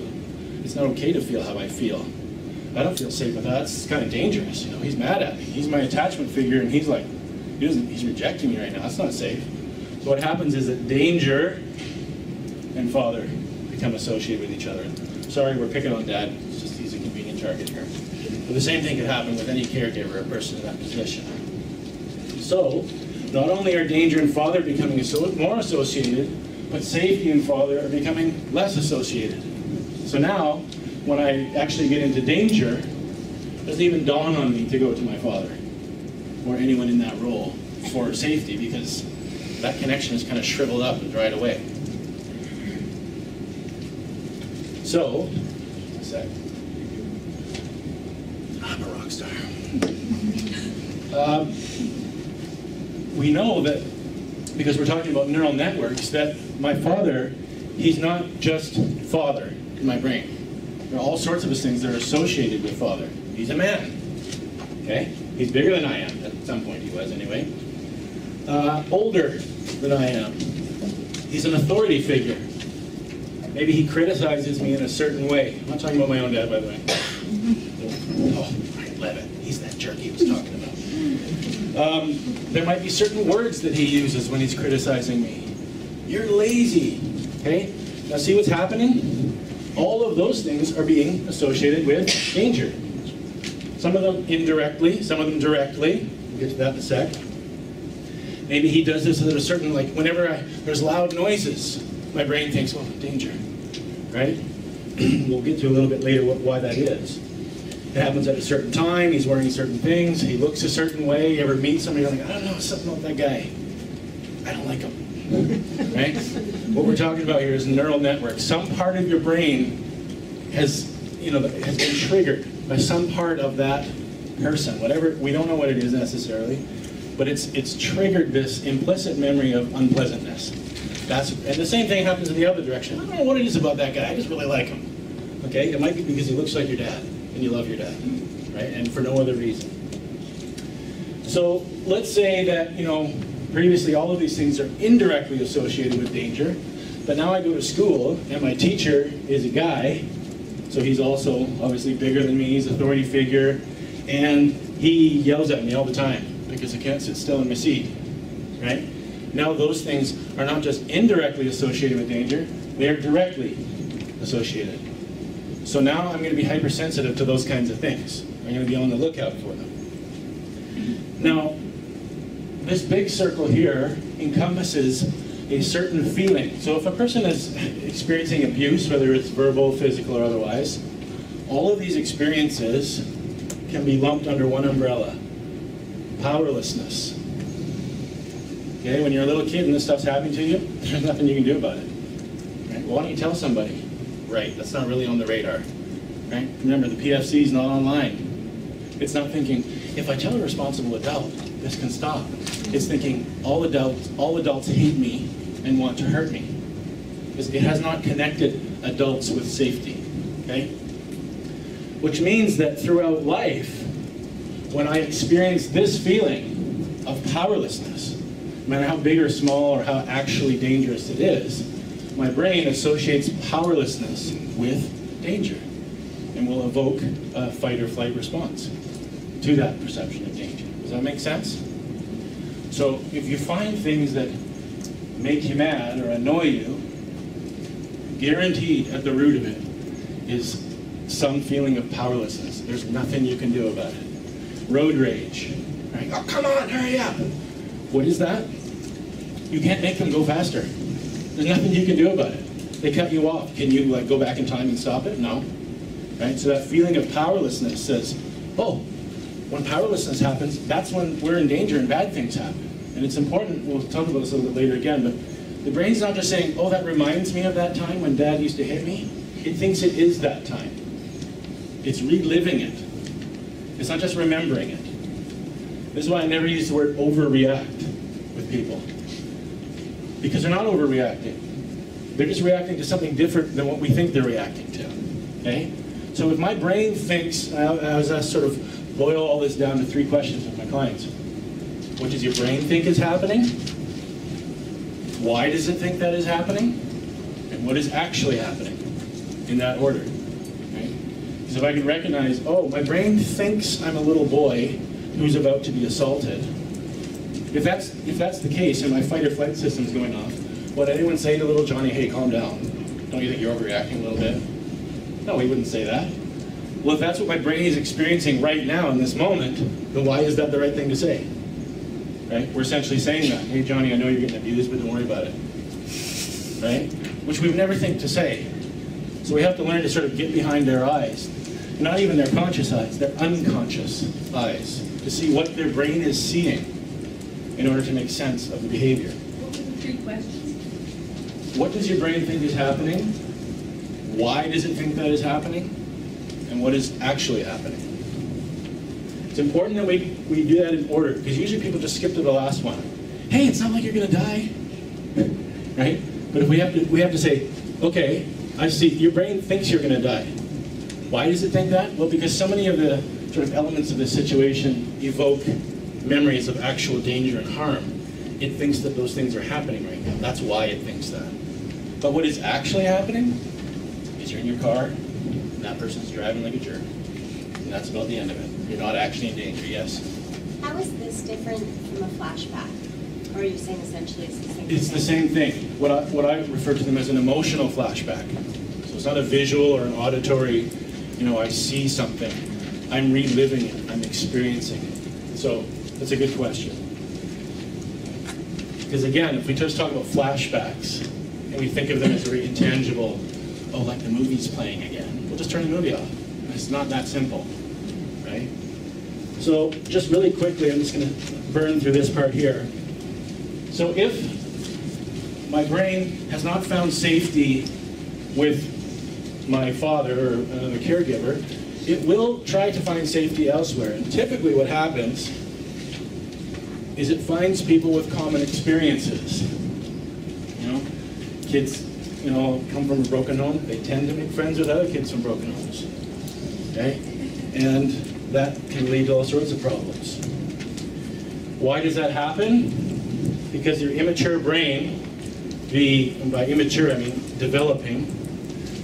[SPEAKER 1] it's not okay to feel how I feel. I don't feel safe with that. It's kind of dangerous. You know, he's mad at me. He's my attachment figure, and he's like, he's rejecting me right now. That's not safe. So what happens is that danger and father become associated with each other. Sorry, we're picking on dad. It's just he's a convenient target here. But the same thing could happen with any caregiver or person in that position. So, not only are danger and father becoming more associated, but safety and father are becoming less associated. So now, when I actually get into danger, it doesn't even dawn on me to go to my father or anyone in that role for safety, because that connection is kind of shriveled up and dried away. So, a sec. I'm a rock star. We know that, because we're talking about neural networks, that my father, he's not just father in my brain. There are all sorts of things that are associated with father. He's a man, okay? He's bigger than I am. At some point he was, anyway. Older than I am. He's an authority figure. Maybe he criticizes me in a certain way. I'm not talking about my own dad, by the way. Oh, right, Leavitt. He's that jerk he was talking about. There might be certain words that he uses when he's criticizing me. You're lazy, okay? Now see what's happening? All of those things are being associated with danger. Some of them indirectly, some of them directly. We'll get to that in a sec. Maybe he does this at a certain, like whenever there's loud noises, my brain thinks, oh, danger, right? We'll get to a little bit later why that is. It happens at a certain time, he's wearing certain things, he looks a certain way, you ever meet somebody, you're like, I don't know, something about that guy. I don't like him, right? What we're talking about here is neural networks. Some part of your brain has been triggered by some part of that person, whatever, we don't know what it is necessarily, but it's triggered this implicit memory of unpleasantness. And the same thing happens in the other direction. I don't know what it is about that guy, I just really like him. Okay, it might be because he looks like your dad, and you love your dad, right? And for no other reason. So let's say that, previously all of these things are indirectly associated with danger, but now I go to school, and my teacher is a guy, so he's also obviously bigger than me, he's an authority figure, and he yells at me all the time because I can't sit still in my seat, right? Now those things are not just indirectly associated with danger, they are directly associated. So now I'm going to be hypersensitive to those kinds of things. I'm going to be on the lookout for them. Now, this big circle here encompasses a certain feeling. So if a person is experiencing abuse, whether it's verbal, physical, or otherwise, all of these experiences can be lumped under one umbrella. Powerlessness. Okay, when you're a little kid and this stuff's happening to you, there's nothing you can do about it. Right? Well, why don't you tell somebody? Right, that's not really on the radar. Right? Remember, the PFC is not online. It's not thinking, if I tell a responsible adult, this can stop. It's thinking, all adults hate me and want to hurt me. It has not connected adults with safety. Okay? Which means that throughout life, when I experience this feeling of powerlessness, no matter how big or small or how actually dangerous it is, my brain associates powerlessness with danger and will evoke a fight or flight response to that perception of danger. Does that make sense? So if you find things that make you mad or annoy you, guaranteed at the root of it is some feeling of powerlessness. There's nothing you can do about it. Road rage, right? Right? Oh, come on, hurry up. What is that? You can't make them go faster. There's nothing you can do about it. They cut you off. Can you go back in time and stop it? No. Right? So that feeling of powerlessness says, oh, when powerlessness happens, that's when we're in danger and bad things happen. And it's important, we'll talk about this a little bit later again, but the brain's not just saying, oh, that reminds me of that time when Dad used to hit me. It thinks it is that time. It's reliving it. It's not just remembering it. This is why I never use the word overreact with people. Because they're not overreacting. They're just reacting to something different than what we think they're reacting to. Okay? So if my brain thinks, I was asked sort of boil all this down to 3 questions with my clients. What does your brain think is happening? Why does it think that is happening? And what is actually happening? In that order. Okay? So if I can recognize, oh, my brain thinks I'm a little boy who's about to be assaulted. If that's the case and my fight or flight system's going off, would anyone say to little Johnny, hey, calm down? Don't you think you're overreacting a little bit? No, he wouldn't say that. Well, if that's what my brain is experiencing right now in this moment, then why is that the right thing to say? Right? We're essentially saying that. Hey, Johnny, I know you're getting abused, but don't worry about it. Right? Which we would never think to say. So we have to learn to sort of get behind their eyes. Not even their conscious eyes, their unconscious eyes. To see what their brain is seeing in order to make sense of the behavior.
[SPEAKER 2] What were the 3 questions?
[SPEAKER 1] What does your brain think is happening? Why does it think that is happening? And what is actually happening? It's important that we do that in order, because usually people just skip to the last one. Hey, it's not like you're going to die. Right? But if we have to say, okay, I see, your brain thinks you're going to die. Why does it think that? Well, because so many of the sort of elements of this situation evoke memories of actual danger and harm. It thinks that those things are happening right now. That's why it thinks that. But what is actually happening is you're in your car, and that person's driving like a jerk. And that's about the end of it. You're not actually in danger, yes?
[SPEAKER 4] How is this different from a flashback? Or are you saying essentially it's the same thing?
[SPEAKER 1] It's the same thing. What I refer to them as an emotional flashback. So it's not a visual or an auditory, I see something. I'm reliving it. I'm experiencing it. So that's a good question. Because again, if we just talk about flashbacks, and we think of them as very intangible, oh, like the movie's playing again, we'll just turn the movie off. It's not that simple, right? So just really quickly, I'm just going to burn through this part here. So if my brain has not found safety with my father or another caregiver, it will try to find safety elsewhere. And typically what happens is it finds people with common experiences. Kids, come from a broken home. They tend to make friends with other kids from broken homes. Okay? And that can lead to all sorts of problems. Why does that happen? Because your immature brain, and by immature I mean developing,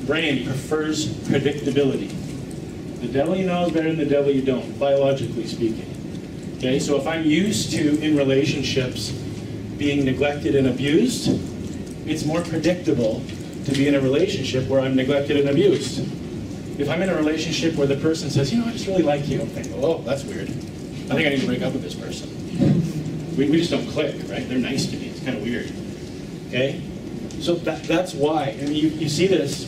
[SPEAKER 1] brain prefers predictability. The devil you know is better than the devil you don't, biologically speaking. Okay, so if I'm used to, in relationships, being neglected and abused, it's more predictable to be in a relationship where I'm neglected and abused. If I'm in a relationship where the person says, I just really like you, I'm thinking, oh, that's weird. I think I need to break up with this person. We just don't click, right? They're nice to me. It's kind of weird. Okay? So that's why. And you see this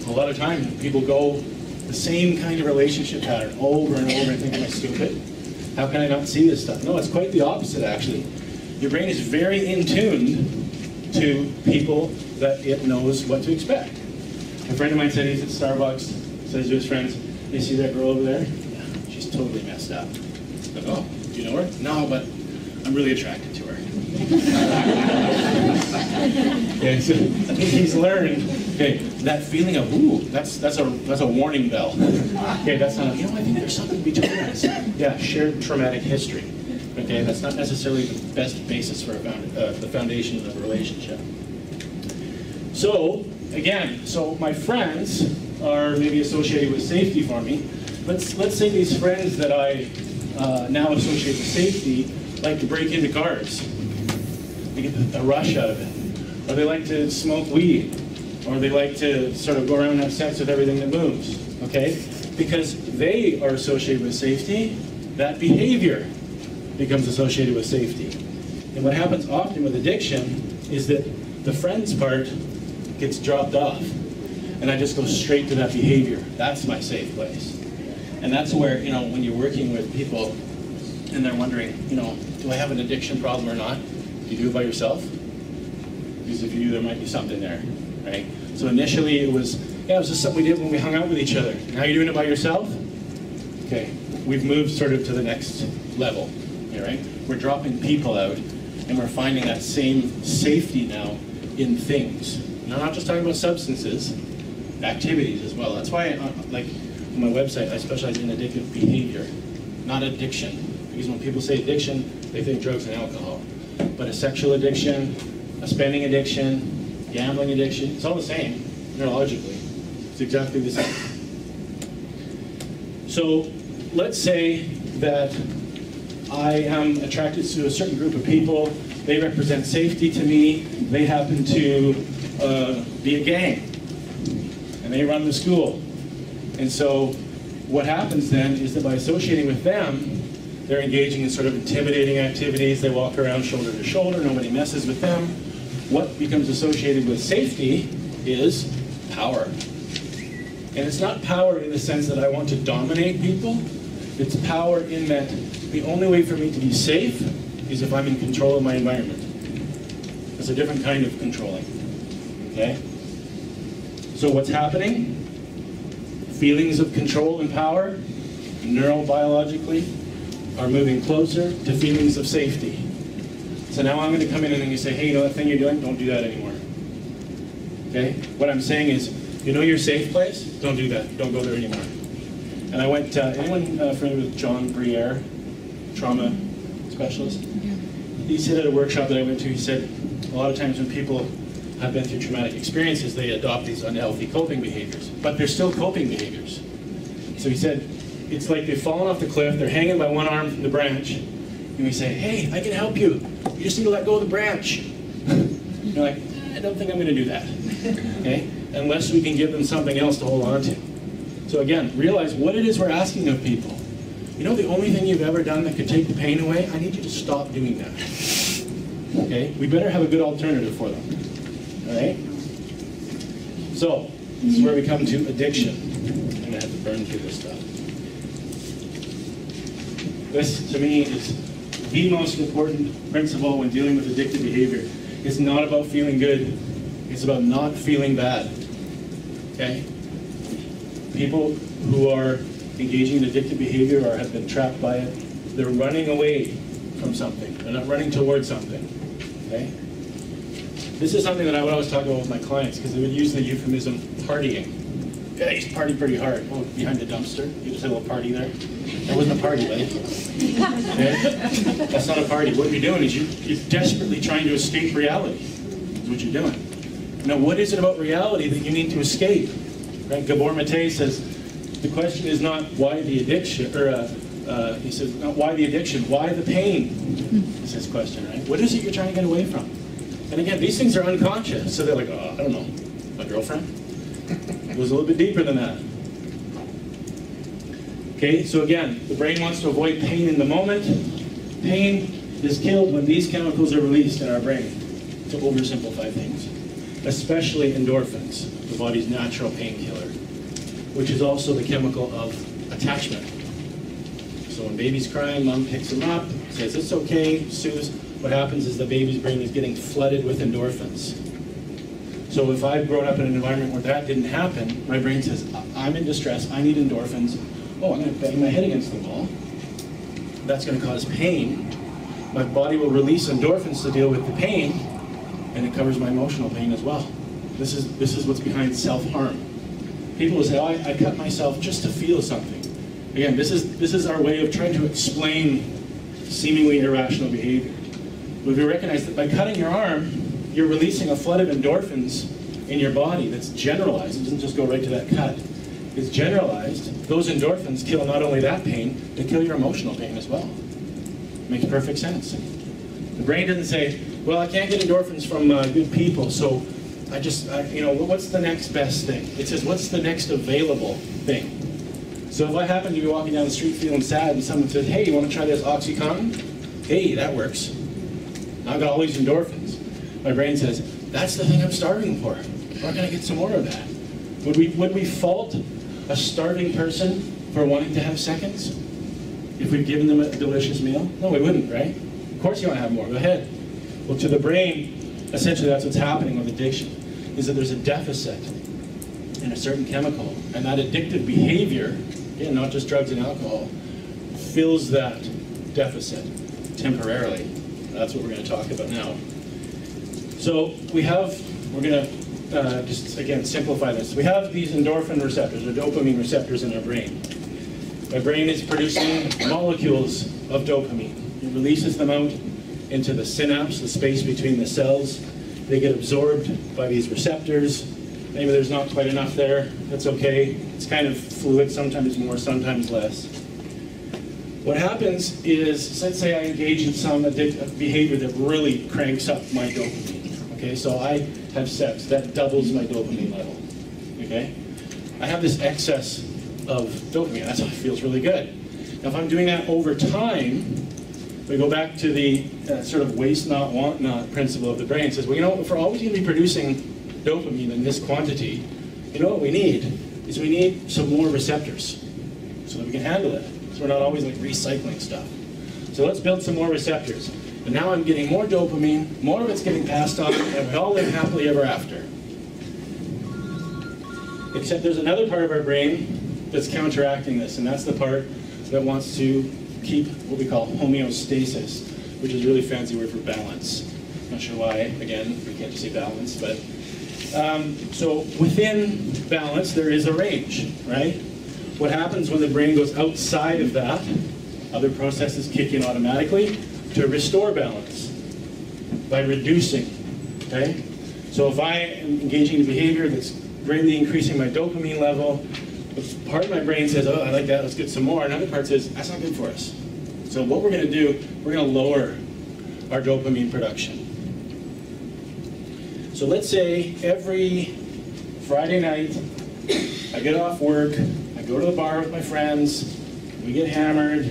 [SPEAKER 1] a lot of times. People go the same kind of relationship pattern over and over and think, am I stupid? How can I not see this stuff? No, it's quite the opposite, actually. Your brain is very in tune to people that it knows what to expect. A friend of mine said he's at Starbucks, says to his friends, you see that girl over there? Yeah, she's totally messed up. Like, oh, do you know her? No, but I'm really attracted to her. Okay, so he's learned, that feeling of, ooh, that's a warning bell. Okay, that's not, I think there's something between us. Yeah, shared traumatic history. Okay, that's not necessarily the best basis for the foundation of a relationship. So, again, my friends are maybe associated with safety for me. Let's say these friends that I now associate with safety like to break into cars. They get a rush out of it. Or they like to smoke weed. Or they like to sort of go around and have sex with everything that moves. Okay? Because they are associated with safety, that behavior becomes associated with safety. And what happens often with addiction is that the friends part gets dropped off, and I just go straight to that behavior. That's my safe place. And that's where, you know, when you're working with people and they're wondering, you know, do I have an addiction problem or not? Do you do it by yourself? Because if you do, there might be something there, right? So initially it was just something we did when we hung out with each other. Now you're doing it by yourself? Okay, we've moved sort of to the next level, right? We're dropping people out, and we're finding that same safety now in things. Now, I'm not just talking about substances, activities as well. That's why, like on my website, I specialize in addictive behavior, not addiction. Because when people say addiction, they think drugs and alcohol. But a sexual addiction, a spending addiction, gambling addiction, it's all the same, neurologically. It's exactly the same. So let's say that I am attracted to a certain group of people. They represent safety to me. They happen to be a gang, and they run the school. And so what happens then is that by associating with them, they're engaging in sort of intimidating activities. They walk around shoulder to shoulder. Nobody messes with them. What becomes associated with safety is power. And it's not power in the sense that I want to dominate people. It's power in that the only way for me to be safe is if I'm in control of my environment. It's a different kind of controlling, okay? So what's happening? Feelings of control and power, neurobiologically, are moving closer to feelings of safety. So now I'm going to come in and you say, hey, you know that thing you're doing? Don't do that anymore. Okay? What I'm saying is, you know your safe place? Don't do that. Don't go there anymore. And I went, anyone familiar with John Briere, trauma specialist? He said at a workshop that I went to, he said, a lot of times when people have been through traumatic experiences, they adopt these unhealthy coping behaviors, but they're still coping behaviors. So he said, it's like they've fallen off the cliff, they're hanging by one arm from the branch, and we say, hey, I can help you. You just need to let go of the branch. You're like, I don't think I'm going to do that, okay? Unless we can give them something else to hold on to. So again, realize what it is we're asking of people. You know the only thing you've ever done that could take the pain away? I need you to stop doing that. Okay? We better have a good alternative for them. All right? So, this is where we come to addiction. I'm going to have to burn through this stuff. This, to me, is the most important principle when dealing with addictive behavior. It's not about feeling good. It's about not feeling bad. Okay? People who are engaging in addictive behavior or have been trapped by it, they're running away from something. They're not running towards something. Okay? This is something that I would always talk about with my clients because they would use the euphemism partying. Yeah, he's partied pretty hard. Oh, behind the dumpster. You just had a little party there. That wasn't a party, buddy. Okay? That's not a party. What you're doing is you're desperately trying to escape reality. That's what you're doing. Now, what is it about reality that you need to escape? Right? Gabor Mate says, the question is not why the addiction, or he says, not why the addiction, why the pain? Is his question, right? What is it you're trying to get away from? And again, these things are unconscious. So they're like, oh, I don't know, my girlfriend? It goes a little bit deeper than that. Okay, so again, the brain wants to avoid pain in the moment. Pain is killed when these chemicals are released in our brain, to oversimplify things. Especially endorphins, the body's natural painkiller, which is also the chemical of attachment. So when baby's crying, mom picks him up, says it's okay, soothes. What happens is the baby's brain is getting flooded with endorphins. So if I've grown up in an environment where that didn't happen, my brain says, I'm in distress, I need endorphins. Oh, I'm going to bang my head against the wall. That's going to cause pain. My body will release endorphins to deal with the pain, and it covers my emotional pain as well. This is what's behind self-harm. People will say, oh, I cut myself just to feel something. Again, this is our way of trying to explain seemingly irrational behavior. But if you recognize that by cutting your arm, you're releasing a flood of endorphins in your body that's generalized. It doesn't just go right to that cut. It's generalized. Those endorphins kill not only that pain, they kill your emotional pain as well. Makes perfect sense. The brain doesn't say, well, I can't get endorphins from good people, so you know, what's the next best thing? It says, what's the next available thing? So if I happen to be walking down the street feeling sad and someone says, hey, you want to try this OxyContin? Hey, that works. Now I've got all these endorphins. My brain says, that's the thing I'm starving for. Where can I get some more of that? Would we fault a starving person for wanting to have seconds if we'd given them a delicious meal? No, we wouldn't, right? Of course you want to have more. Go ahead. Well, to the brain, essentially that's what's happening with addiction, is that there's a deficit in a certain chemical, and that addictive behavior, again, not just drugs and alcohol, fills that deficit temporarily. That's what we're going to talk about now. So we're going to just, again, simplify this. We have these endorphin receptors, or dopamine receptors in our brain. Our brain is producing molecules of dopamine. It releases them out into the synapse, the space between the cells. They get absorbed by these receptors. Maybe there's not quite enough there. That's okay. It's kind of fluid, sometimes more, sometimes less. What happens is, let's say I engage in some addictive behavior that really cranks up my dopamine. Okay, so I have sex. That doubles my dopamine level. Okay? I have this excess of dopamine. That's how it feels really good. Now, if I'm doing that over time, we go back to the sort of waste not, want not principle of the brain. It says, well, you know, if we're always going to be producing dopamine in this quantity, you know what we need is we need some more receptors so that we can handle it. So we're not always like recycling stuff. So let's build some more receptors. And now I'm getting more dopamine, more of it's getting passed on, and we all live happily ever after. Except there's another part of our brain that's counteracting this, and that's the part that wants to keep what we call homeostasis, which is a really fancy word for balance. Not sure why, again, we can't just say balance, but so within balance there is a range, right? What happens when the brain goes outside of that, other processes kick in automatically to restore balance by reducing, okay? So if I am engaging in behavior that's greatly increasing my dopamine level, part of my brain says, oh, I like that, let's get some more. Another part says, that's not good for us. So what we're going to do, we're going to lower our dopamine production. So let's say every Friday night, I get off work, I go to the bar with my friends, we get hammered,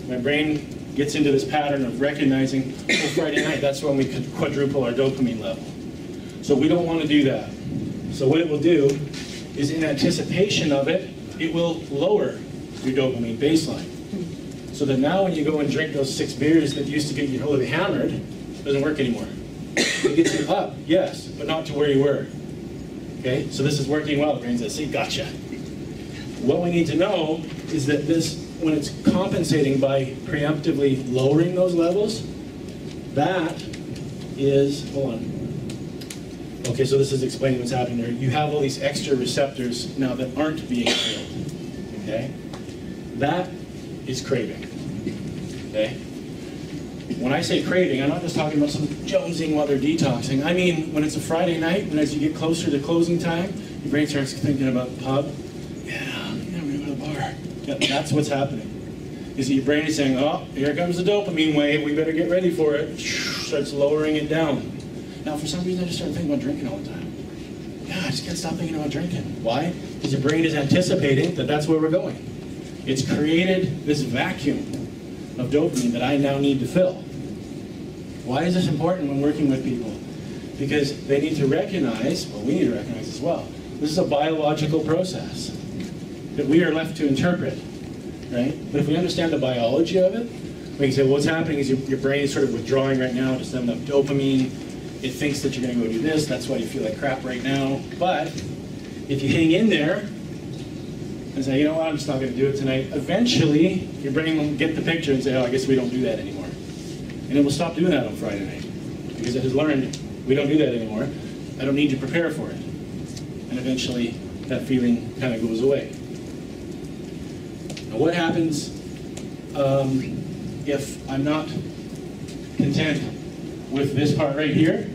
[SPEAKER 1] my brain gets into this pattern of recognizing, oh, Friday night, that's when we could quadruple our dopamine level. So we don't want to do that. So what it will do is, in anticipation of it, it will lower your dopamine baseline. So that now when you go and drink those 6 beers that used to get you totally hammered, it doesn't work anymore. It gets you up, yes, but not to where you were. Okay, so this is working well. The brain says, see, gotcha. What we need to know is that this, when it's compensating by preemptively lowering those levels, that is, hold on. Okay, so this is explaining what's happening there. You have all these extra receptors now that aren't being filled. Okay? That is craving. Okay? When I say craving, I'm not just talking about some jonesing while they're detoxing. I mean, when it's a Friday night, and as you get closer to closing time, your brain starts thinking about the pub. Yeah, I'm gonna go to the bar. Yeah, that's what's happening. Is that your brain is saying, oh, here comes the dopamine wave, we better get ready for it. Starts lowering it down. Now, for some reason, I just started thinking about drinking all the time. Yeah, I just can't stop thinking about drinking. Why? Because your brain is anticipating that that's where we're going. It's created this vacuum of dopamine that I now need to fill. Why is this important when working with people? Because they need to recognize, well, we need to recognize as well, this is a biological process that we are left to interpret, right? But if we understand the biology of it, we can say, well, what's happening is your brain is sort of withdrawing right now to send up dopamine. It thinks that you're going to go do this. That's why you feel like crap right now. But if you hang in there and say, you know what, I'm just not going to do it tonight, eventually your brain will get the picture and say, oh, I guess we don't do that anymore. And it will stop doing that on Friday night because it has learned we don't do that anymore. I don't need to prepare for it. And eventually that feeling kind of goes away. Now what happens if I'm not content with this part right here?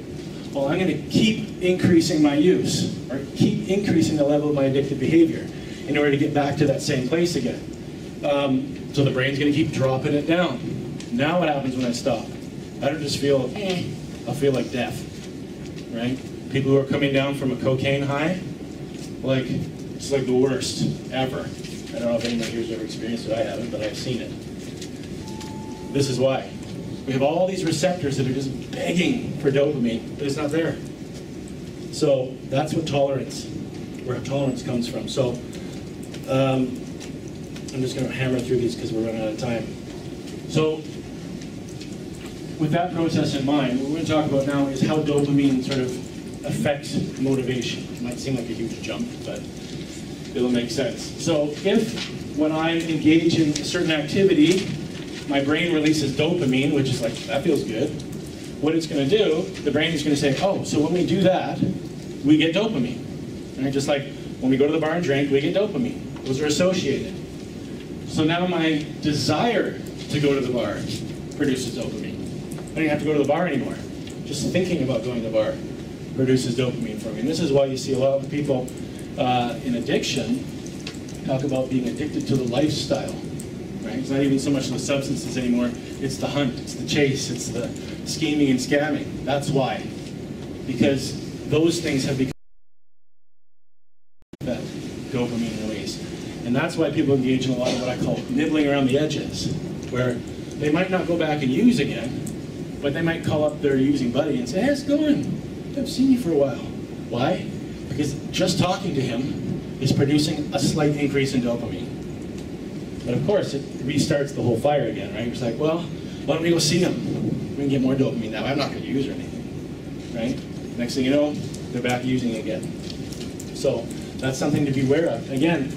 [SPEAKER 1] Well, I'm going to keep increasing my use, or keep increasing the level of my addictive behavior in order to get back to that same place again. So the brain's going to keep dropping it down. Now what happens when I stop? I don't just feel, I'll feel like death, right? People who are coming down from a cocaine high, like, it's like the worst ever. I don't know if anyone here has ever experienced it, I haven't, but I've seen it. This is why. We have all these receptors that are just begging for dopamine, but it's not there. So that's what where tolerance comes from. So I'm just going to hammer through these because we're running out of time. So with that process in mind, what we're going to talk about now is how dopamine sort of affects motivation. It might seem like a huge jump, but it'll make sense. So if when I engage in a certain activity, my brain releases dopamine, which is like, that feels good, what it's going to do, the brain is going to say, oh, so when we do that, we get dopamine. Right? Just like when we go to the bar and drink, we get dopamine. Those are associated. So now my desire to go to the bar produces dopamine. I don't have to go to the bar anymore. Just thinking about going to the bar produces dopamine for me. And this is why you see a lot of people in addiction talk about being addicted to the lifestyle. Right? It's not even so much the substances anymore. It's the hunt, it's the chase, it's the scheming and scamming. That's why. Because those things have become that dopamine release. And that's why people engage in a lot of what I call nibbling around the edges, where they might not go back and use again, but they might call up their using buddy and say, hey, how's it going? I haven't seen you for a while. Why? Because just talking to him is producing a slight increase in dopamine. But of course, it restarts the whole fire again, right? It's like, well, why don't we go see him? We can get more dopamine now. I'm not going to use or anything, right? Next thing you know, they're back using again. So that's something to be aware of. Again,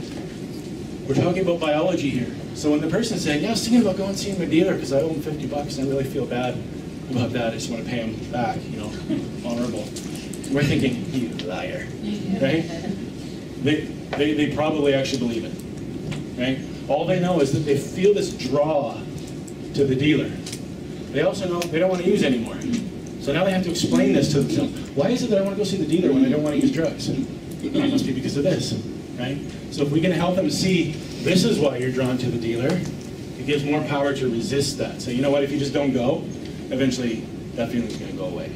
[SPEAKER 1] we're talking about biology here. So when the person's saying, yeah, I was thinking about going and seeing my dealer because I owe him $50 and I really feel bad about that. I just want to pay him back, you know, honorable. We're thinking, you liar, right? They probably actually believe it, right? All they know is that they feel this draw to the dealer. They also know they don't want to use anymore. So now they have to explain this to themselves. Why is it that I want to go see the dealer when I don't want to use drugs? It must be because of this, right? So if we can help them see this is why you're drawn to the dealer, it gives more power to resist that. So you know what, if you just don't go, eventually that feeling's going to go away.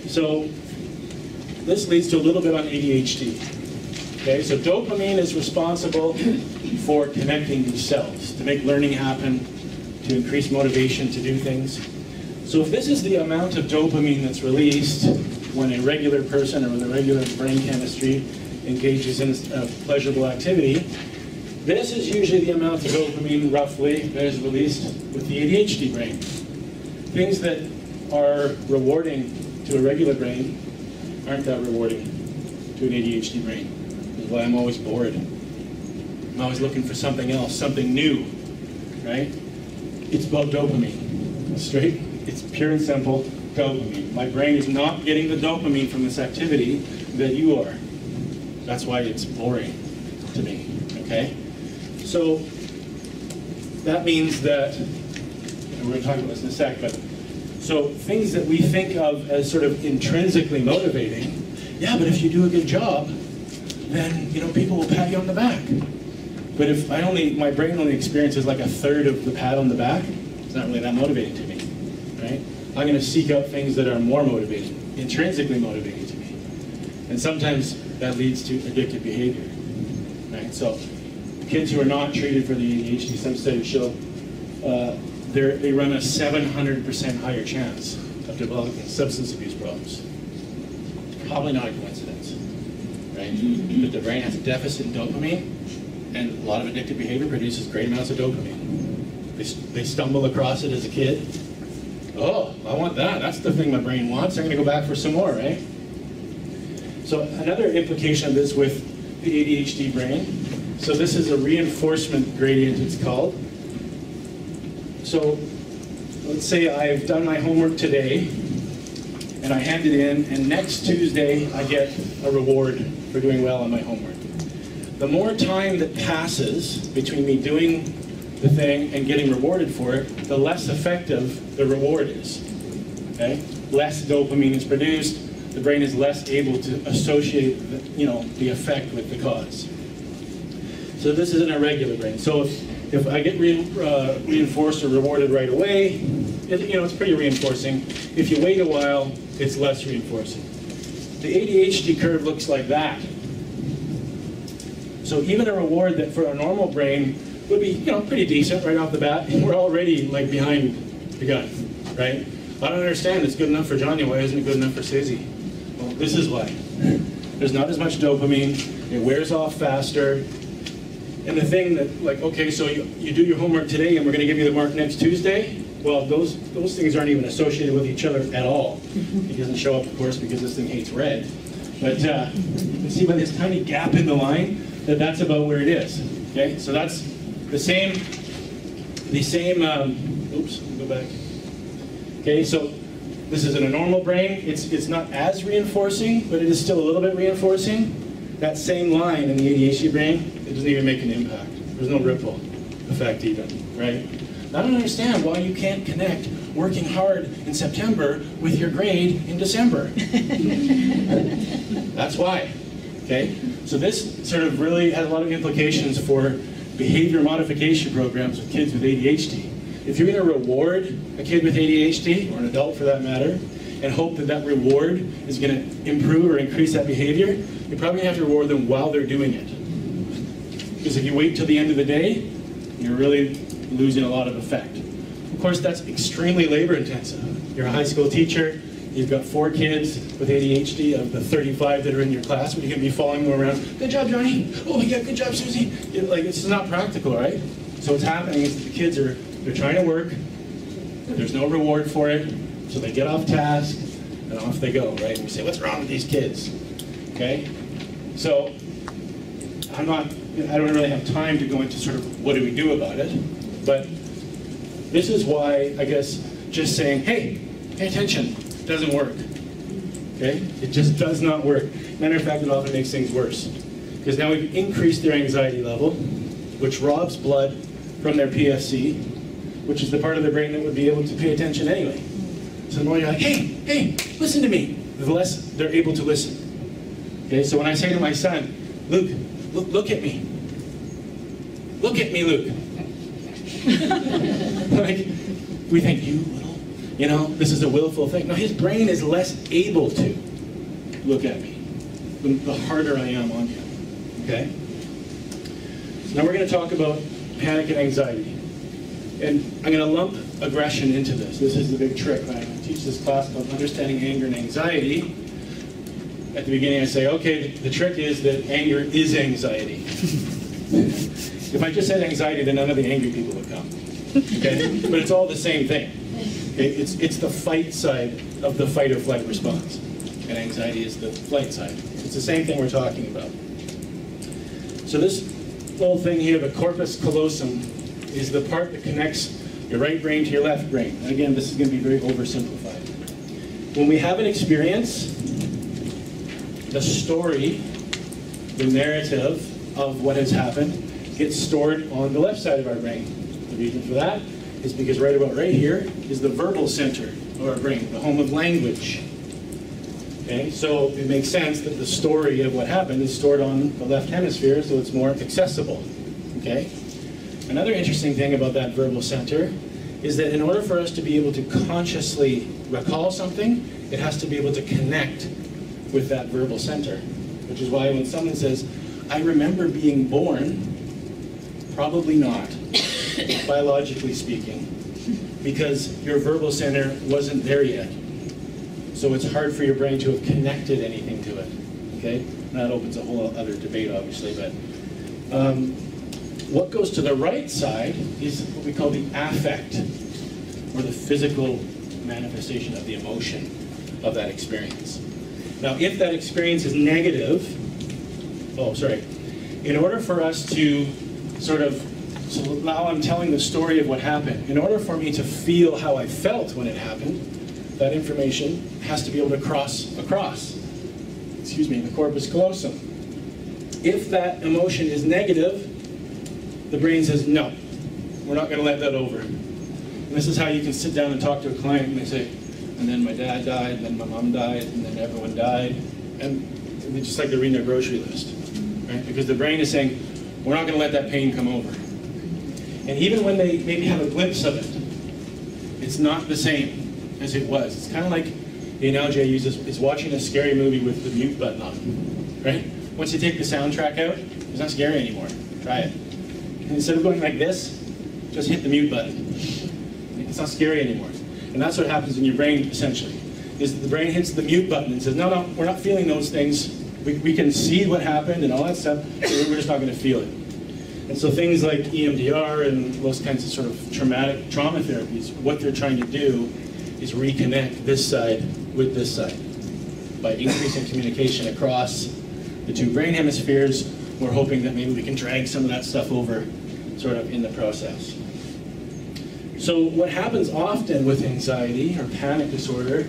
[SPEAKER 1] So this leads to a little bit on ADHD. Okay, so dopamine is responsible for connecting these cells, to make learning happen, to increase motivation to do things. So if this is the amount of dopamine that's released when a regular person or with a regular brain chemistry engages in a pleasurable activity, this is usually the amount of dopamine, roughly, that is released with the ADHD brain. Things that are rewarding to a regular brain aren't that rewarding to an ADHD brain. That's why I'm always bored. I'm always looking for something else, something new, right? It's about dopamine, straight. It's pure and simple dopamine. My brain is not getting the dopamine from this activity that you are. That's why it's boring to me, okay? So that means that, and we're going to talk about this in a sec, but so things that we think of as sort of intrinsically motivating, yeah, but if you do a good job, then, you know, people will pat you on the back. But if my brain only experiences like a third of the pat on the back, it's not really that motivating to me, right? I'm going to seek out things that are more motivating, intrinsically motivating to me. And sometimes that leads to addictive behavior, right? So kids who are not treated for the ADHD, some studies show they run a 700% higher chance of developing substance abuse problems. Probably not a coincidence, right? But the brain has a deficit in dopamine, and a lot of addictive behavior produces great amounts of dopamine. They stumble across it as a kid. Oh, I want that. That's the thing my brain wants. I'm going to go back for some more, right? So another implication of this with the ADHD brain, so this is a reinforcement gradient, it's called. So let's say I've done my homework today, and I hand it in, and next Tuesday I get a reward for doing well on my homework. The more time that passes between me doing the thing and getting rewarded for it, the less effective the reward is, okay? Less dopamine is produced, the brain is less able to associate the effect with the cause. So this is an irregular brain. So if I get reinforced or rewarded right away, it's pretty reinforcing. If you wait a while, it's less reinforcing. The ADHD curve looks like that. So even a reward that for a normal brain would be, pretty decent right off the bat. And we're already like behind the gun, right? I don't understand. It's good enough for Johnny. Why isn't it good enough for Susie? Well, this is why. There's not as much dopamine. It wears off faster. And the thing that, like, okay, so you do your homework today and we're going to give you the mark next Tuesday. Well, those things aren't even associated with each other at all. It doesn't show up, of course, because this thing hates red. But you can see by this tiny gap in the line that that's about where it is. Okay, so that's the same. Oops, let me go back. Okay, so this is in a normal brain. It's not as reinforcing, but it is still a little bit reinforcing. That same line in the ADHD brain, it doesn't even make an impact. There's no ripple effect even, right? I don't understand why you can't connect working hard in September with your grade in December. That's why, okay? So this sort of really has a lot of implications for behavior modification programs with kids with ADHD. If you're going to reward a kid with ADHD, or an adult for that matter, and hope that that reward is going to improve or increase that behavior, you're probably going to have to reward them while they're doing it. Because if you wait till the end of the day, you're really losing a lot of effect. Of course, that's extremely labor intensive. You're a high school teacher, you've got 4 kids with ADHD of the 35 that are in your class, but you're going to be following them around. Good job, Johnny. Oh my God, good job, Susie. Like, it's just not practical, right? So what's happening is the kids they're trying to work, there's no reward for it, so they get off task, and off they go, right? And we say, what's wrong with these kids? Okay? So, I don't really have time to go into sort of what do we do about it, but this is why, I guess, just saying, hey, pay attention, doesn't work. Okay? It just does not work. Matter of fact, it often makes things worse. Because now we've increased their anxiety level, which robs blood from their PFC, which is the part of the brain that would be able to pay attention anyway. So the more you're like, hey, listen to me, the less they're able to listen. Okay, so when I say to my son, Luke, look at me. Look at me, Luke. Like, we think, you little, this is a willful thing. No, his brain is less able to look at me the harder I am on him. Okay? So now we're going to talk about panic and anxiety. And I'm going to lump aggression into this. This is the big trick. When I teach this class about understanding anger and anxiety, at the beginning I say, okay, the trick is that anger is anxiety. If I just said anxiety, then none of the angry people would come. Okay? But it's all the same thing. Okay? It's the fight side of the fight or flight response. And anxiety is the flight side. It's the same thing we're talking about. So this little thing here, the Corpus Callosum, is the part that connects your right brain to your left brain. And again, this is going to be very oversimplified. When we have an experience, the story, the narrative of what has happened gets stored on the left side of our brain. The reason for that is because right about right here is the verbal center of our brain, the home of language. Okay, so it makes sense that the story of what happened is stored on the left hemisphere, so it's more accessible. Okay? Another interesting thing about that verbal center is that in order for us to be able to consciously recall something, it has to be able to connect with that verbal center. Which is why when someone says, I remember being born, probably not, biologically speaking, because your verbal center wasn't there yet. So it's hard for your brain to have connected anything to it. Okay? And that opens a whole other debate, obviously, but what goes to the right side is what we call the affect, or the physical manifestation of the emotion of that experience. Now, if that experience is negative, in order for us to so now I'm telling the story of what happened. In order for me to feel how I felt when it happened, that information has to be able to cross across, the corpus callosum. If that emotion is negative, the brain says, no, we're not going to let that over. And this is how you can sit down and talk to a client and they say, and then my dad died, and then my mom died, and then everyone died. And it's just like they're reading their grocery list, right? Because the brain is saying, we're not going to let that pain come over. And even when they maybe have a glimpse of it, it's not the same as it was. It's kind of like the analogy I use is watching a scary movie with the mute button on, right? Once you take the soundtrack out, it's not scary anymore. Try it. And instead of going like this, just hit the mute button. It's not scary anymore. And that's what happens in your brain, essentially, is that the brain hits the mute button and says, no, no, we're not feeling those things. We can see what happened and all that stuff, but we're just not going to feel it. And so things like EMDR and those kinds of sort of trauma therapies, what they're trying to do is reconnect this side with this side. By increasing communication across the two brain hemispheres, we're hoping that maybe we can drag some of that stuff over sort of in the process. So what happens often with anxiety or panic disorder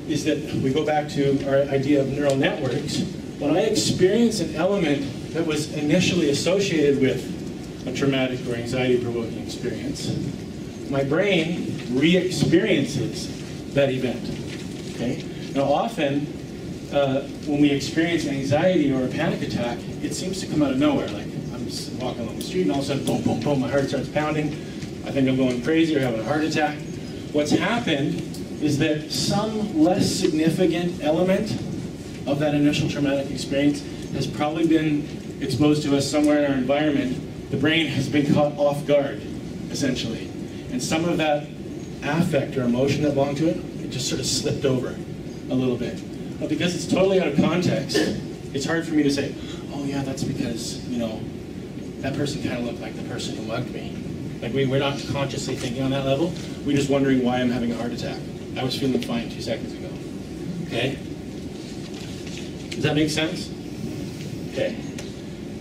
[SPEAKER 1] is that we go back to our idea of neural networks. When I experience an element that was initially associated with a traumatic or anxiety-provoking experience, my brain re-experiences that event. Okay? Now often, when we experience anxiety or a panic attack, it seems to come out of nowhere. Like I'm just walking along the street and all of a sudden, boom, boom, boom, my heart starts pounding. I think I'm going crazy or having a heart attack. What's happened is that some less significant element of that initial traumatic experience has probably been exposed to us somewhere in our environment. The brain has been caught off guard, essentially. And some of that affect or emotion that belonged to it, it just sort of slipped over a little bit. But because it's totally out of context, it's hard for me to say, oh yeah, that's because, you know, that person kind of looked like the person who mugged me. Like we're not consciously thinking on that level. We're just wondering why I'm having a heart attack. I was feeling fine 2 seconds ago. Okay? Does that make sense? Okay.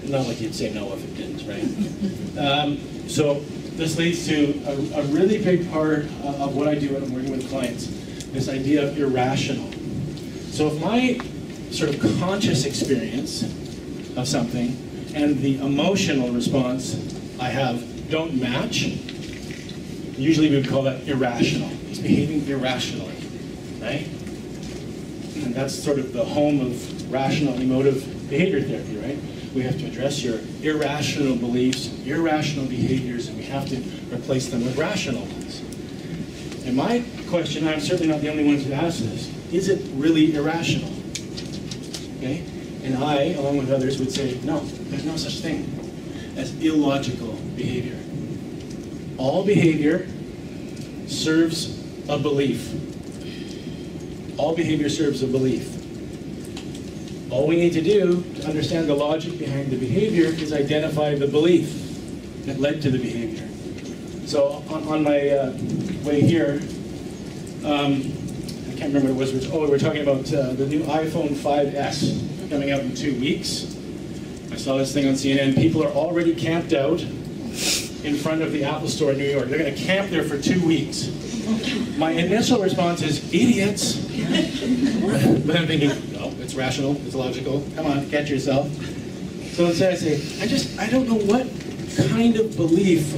[SPEAKER 1] Not like you'd say no if it didn't, right? So this leads to a really big part of what I do when I'm working with clients, this idea of irrational. So if my sort of conscious experience of something and the emotional response I have don't match, usually we would call that irrational. He's behaving irrationally, right? And that's sort of the home of rational emotive behavior therapy, right? We have to address your irrational beliefs, irrational behaviors, and we have to replace them with rational ones. And my question, I'm certainly not the only one to ask this, is it really irrational? Okay? And I, along with others, would say, no, there's no such thing as illogical behavior. All behavior serves a belief. All behavior serves a belief. All we need to do to understand the logic behind the behavior is identify the belief that led to the behavior. So on my way here, I can't remember what it was. Oh, we were talking about the new iPhone 5S coming out in 2 weeks. I saw this thing on CNN. People are already camped out in front of the Apple Store in New York. They're going to camp there for 2 weeks. My initial response is, idiots. But I'm thinking, no, it's rational, it's logical. Come on, catch yourself. So instead I say, I don't know what kind of belief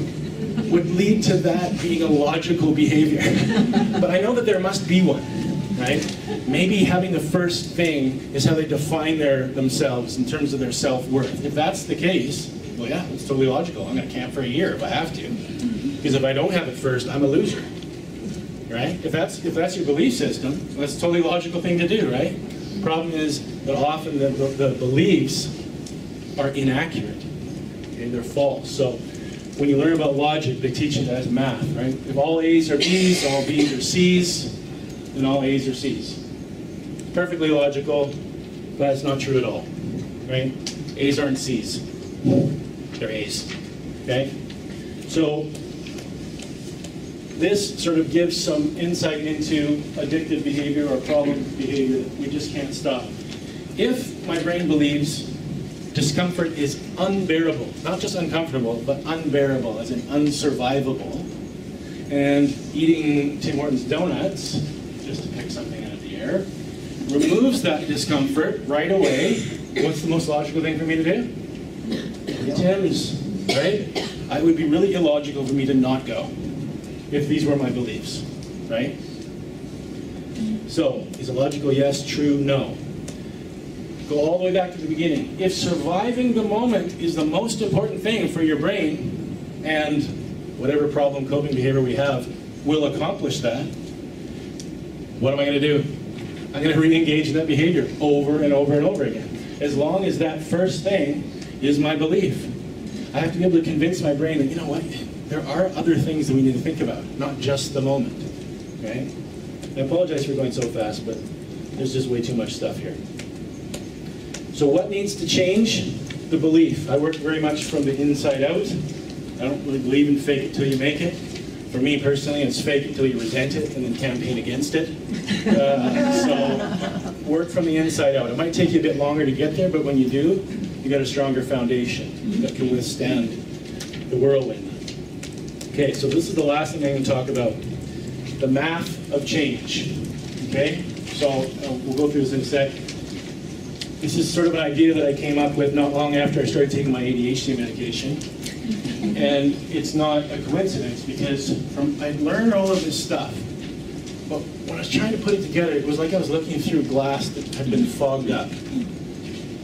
[SPEAKER 1] would lead to that being a logical behavior. But I know that there must be one, right? Maybe having the first thing is how they define themselves in terms of their self-worth. If that's the case, well yeah, it's totally logical. I'm going to camp for a year if I have to. Because if I don't have it first, I'm a loser. Right? If that's your belief system, that's a totally logical thing to do, right? The problem is that often the beliefs are inaccurate. Okay? They're false. So when you learn about logic, they teach you that as math, right? If all A's are B's, all B's are C's, then all A's are C's. Perfectly logical, but it's not true at all, right? A's aren't C's. They're A's, okay? So this sort of gives some insight into addictive behavior or problem behavior that we just can't stop. If my brain believes discomfort is unbearable, not just uncomfortable, but unbearable, as in unsurvivable, and eating Tim Hortons donuts, just to pick something out of the air, removes that discomfort right away, what's the most logical thing for me to do? Tim's, right? It would be really illogical for me to not go if these were my beliefs, right? So, is it logical? Yes. True? No. Go all the way back to the beginning. If surviving the moment is the most important thing for your brain, and whatever problem coping behavior we have will accomplish that, what am I going to do? I'm going to re-engage in that behavior over and over and over again. As long as that first thing is my belief. I have to be able to convince my brain that, you know what, there are other things that we need to think about, not just the moment, right? I apologize for going so fast, but there's just way too much stuff here. So what needs to change? The belief. I work very much from the inside out. I don't really believe in fake it till you make it. For me personally, it's fake it till you resent it and then campaign against it. So work from the inside out. It might take you a bit longer to get there, but when you do, you got a stronger foundation that can withstand the whirlwind. Okay, so this is the last thing I'm going to talk about. The math of change. Okay, so we'll go through this in a sec. This is sort of an idea that I came up with not long after I started taking my ADHD medication. And it's not a coincidence because I learned all of this stuff. But when I was trying to put it together, it was like I was looking through glass that had been fogged up.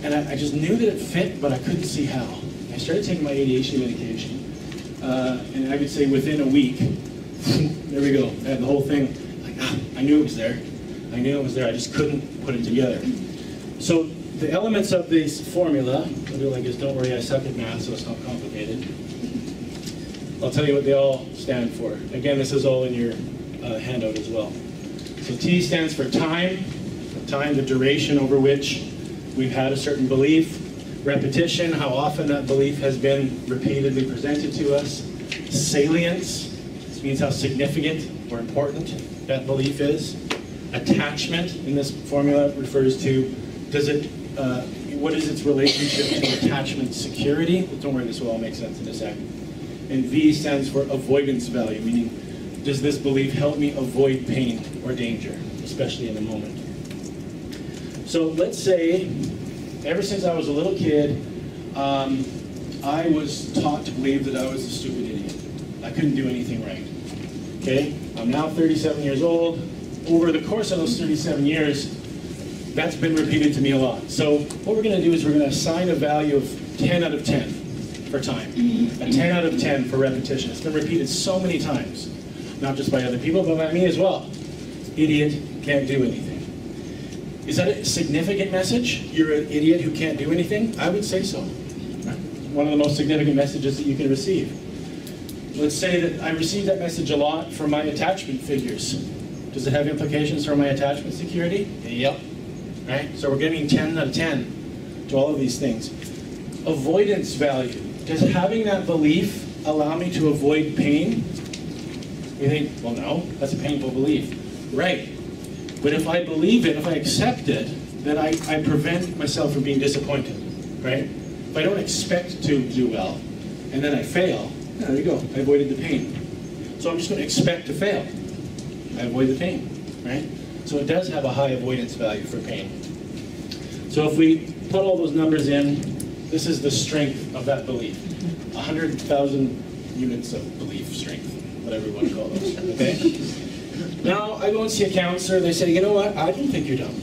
[SPEAKER 1] And I just knew that it fit, but I couldn't see how. I started taking my ADHD medication. And I would say within a week, there we go. I had the whole thing. I knew it was there. I knew it was there. I just couldn't put it together. So the elements of this formula, I'll do like this, don't worry, I suck at math, so it's not complicated. I'll tell you what they all stand for. Again, this is all in your handout as well. So T stands for time, the duration over which we've had a certain belief. Repetition, how often that belief has been repeatedly presented to us. Salience, this means how significant or important that belief is. Attachment in this formula refers to, what is its relationship to attachment security? But don't worry, this will all make sense in a second. And V stands for avoidance value, meaning does this belief help me avoid pain or danger, especially in the moment? So let's say, ever since I was a little kid, I was taught to believe that I was a stupid idiot. I couldn't do anything right. Okay? I'm now 37 years old. Over the course of those 37 years, that's been repeated to me a lot. So what we're going to do is we're going to assign a value of 10 out of 10 for time. A 10 out of 10 for repetition. It's been repeated so many times, not just by other people, but by me as well. Idiot, can't do anything. Is that a significant message? You're an idiot who can't do anything? I would say so. One of the most significant messages that you can receive. Let's say that I receive that message a lot from my attachment figures. Does it have implications for my attachment security? Yep. Right? So we're getting 10 out of 10 to all of these things. Avoidance value. Does having that belief allow me to avoid pain? You think, well, no, that's a painful belief. Right. But if I believe it, if I accept it, then I prevent myself from being disappointed. Right? If I don't expect to do well, and then I fail, there you go, I avoided the pain. So I'm just going to expect to fail. I avoid the pain, right? So it does have a high avoidance value for pain. So if we put all those numbers in, this is the strength of that belief. 100,000 units of belief strength, whatever you want to call those, okay? Now, I go and see a counselor, they say, you know what, I don't think you're dumb.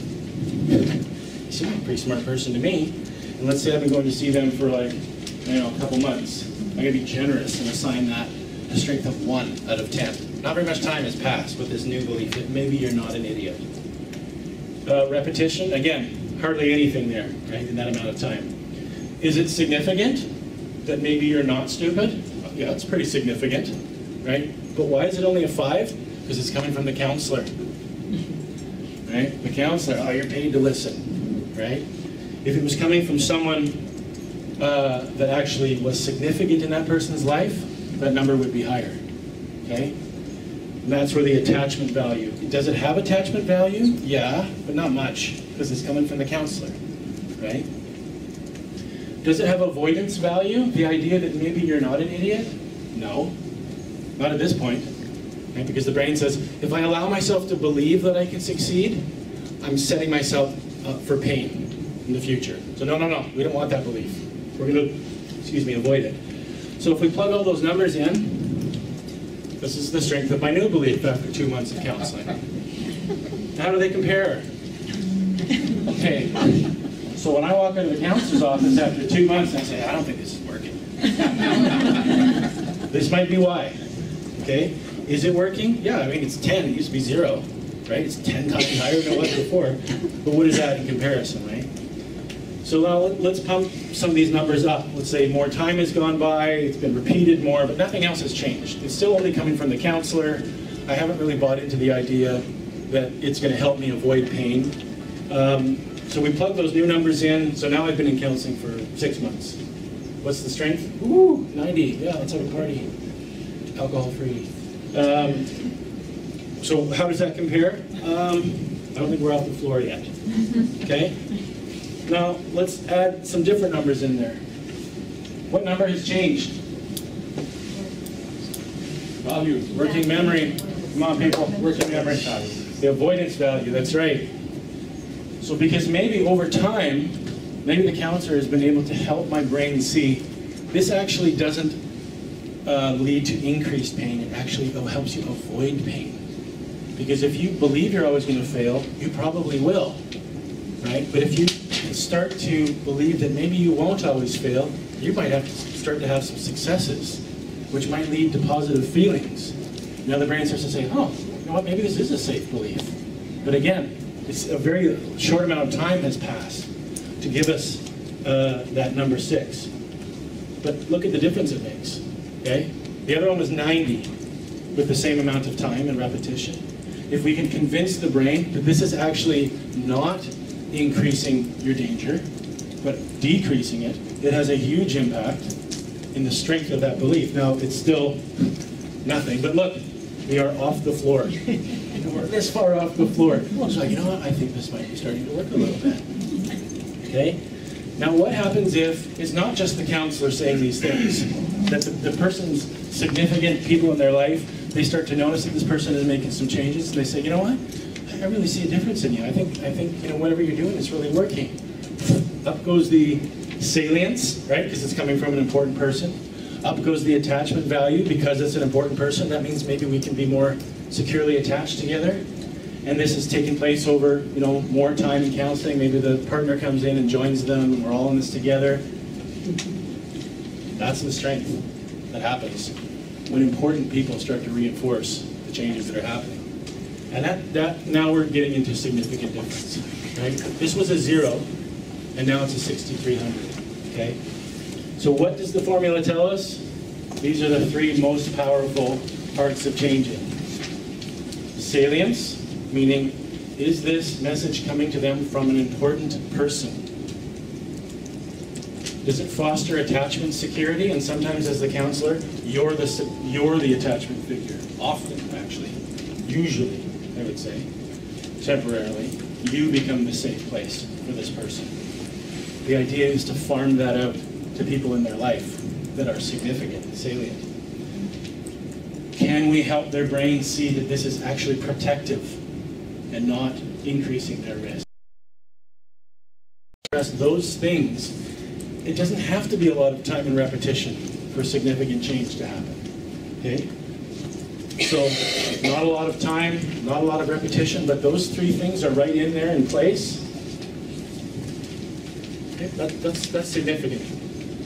[SPEAKER 1] You seem like a pretty smart person to me. And let's say I've been going to see them for like, a couple months. I'm going to be generous and assign that a strength of 1 out of 10. Not very much time has passed with this new belief that maybe you're not an idiot. Repetition, again, hardly anything there, right, in that amount of time. Is it significant that maybe you're not stupid? Yeah, it's pretty significant, right? But why is it only a 5? Because it's coming from the counselor, right? The counselor, oh, you're paid to listen, right? If it was coming from someone that actually was significant in that person's life, that number would be higher, okay? And that's where the attachment value. Does it have attachment value? Yeah, but not much, because it's coming from the counselor, right? Does it have avoidance value? The idea that maybe you're not an idiot? No, not at this point, right? Because the brain says, if I allow myself to believe that I can succeed, I'm setting myself up for pain in the future. So no, we don't want that belief. We're going to, avoid it. So if we plug all those numbers in, this is the strength of my new belief after 2 months of counseling. How do they compare? Okay, so when I walk into the counselor's office after 2 months, I say, I don't think this is working. This might be why. Okay, is it working? Yeah, I mean, it's 10, it used to be 0, right? It's 10 times higher than it was before. But what is that in comparison, right? So now let's pump some of these numbers up. Let's say more time has gone by, it's been repeated more, but nothing else has changed. It's still only coming from the counselor. I haven't really bought into the idea that it's going to help me avoid pain. So we plug those new numbers in. So now I've been in counseling for 6 months. What's the strength? Ooh, 90. Yeah, let's have a party. Alcohol-free. So how does that compare? I don't think we're off the floor yet. Okay? Now, let's add some different numbers in there. What number has changed? Value. Working memory. Come on, people. Working memory. The avoidance value, that's right. So because maybe over time, maybe the counselor has been able to help my brain see this actually doesn't lead to increased pain. It actually helps you avoid pain. Because if you believe you're always going to fail, you probably will, right? But if you start to believe that maybe you won't always fail, you might have to start to have some successes, which might lead to positive feelings. Now the brain starts to say, oh, you know what, maybe this is a safe belief. But again, it's a very short amount of time has passed to give us that number 6. But look at the difference it makes, okay? The other one was 90 with the same amount of time and repetition. If we can convince the brain that this is actually not increasing your danger, but decreasing it, it has a huge impact in the strength of that belief. Now, it's still nothing, but look, we are off the floor. We're this far off the floor. So, you know what, I think this might be starting to work a little bit. Okay? Now, what happens if it's not just the counselor saying these things, that the person's significant people in their life, they start to notice that this person is making some changes, and they say, you know what, I really see a difference in you. I think you know, whatever you're doing is really working. Up goes the salience, right, because it's coming from an important person. Up goes the attachment value, because it's an important person. That means maybe we can be more securely attached together. And this is taking place over, you know, more time in counseling. Maybe the partner comes in and joins them, and we're all in this together. That's the strength that happens when important people start to reinforce the changes that are happening. And that now we're getting into significant difference, right? This was a 0, and now it's a 6,300, okay? So what does the formula tell us? These are the 3 most powerful parts of changing. Salience, meaning, is this message coming to them from an important person? Does it foster attachment security? And sometimes as the counselor, you're the attachment figure. Often, actually. Usually, I would say. Temporarily. You become the safe place for this person. The idea is to farm that out to people in their life that are significant and salient. Can we help their brain see that this is actually protective and not increasing their risk? Those things, it doesn't have to be a lot of time and repetition for significant change to happen. Okay? So, not a lot of time, not a lot of repetition, but those 3 things are right in there in place. Okay? That's significant.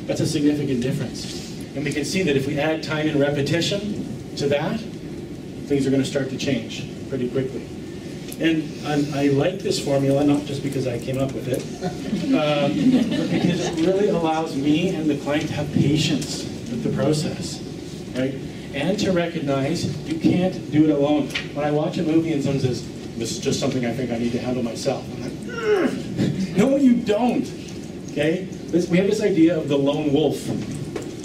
[SPEAKER 1] That's a significant difference. And we can see that if we add time and repetition to that, things are going to start to change pretty quickly. And I like this formula, not just because I came up with it, but because it really allows me and the client to have patience with the process, right? And to recognize you can't do it alone. When I watch a movie and someone says, this is just something I think I need to handle myself, I'm like, no, you don't, okay? We have this idea of the lone wolf.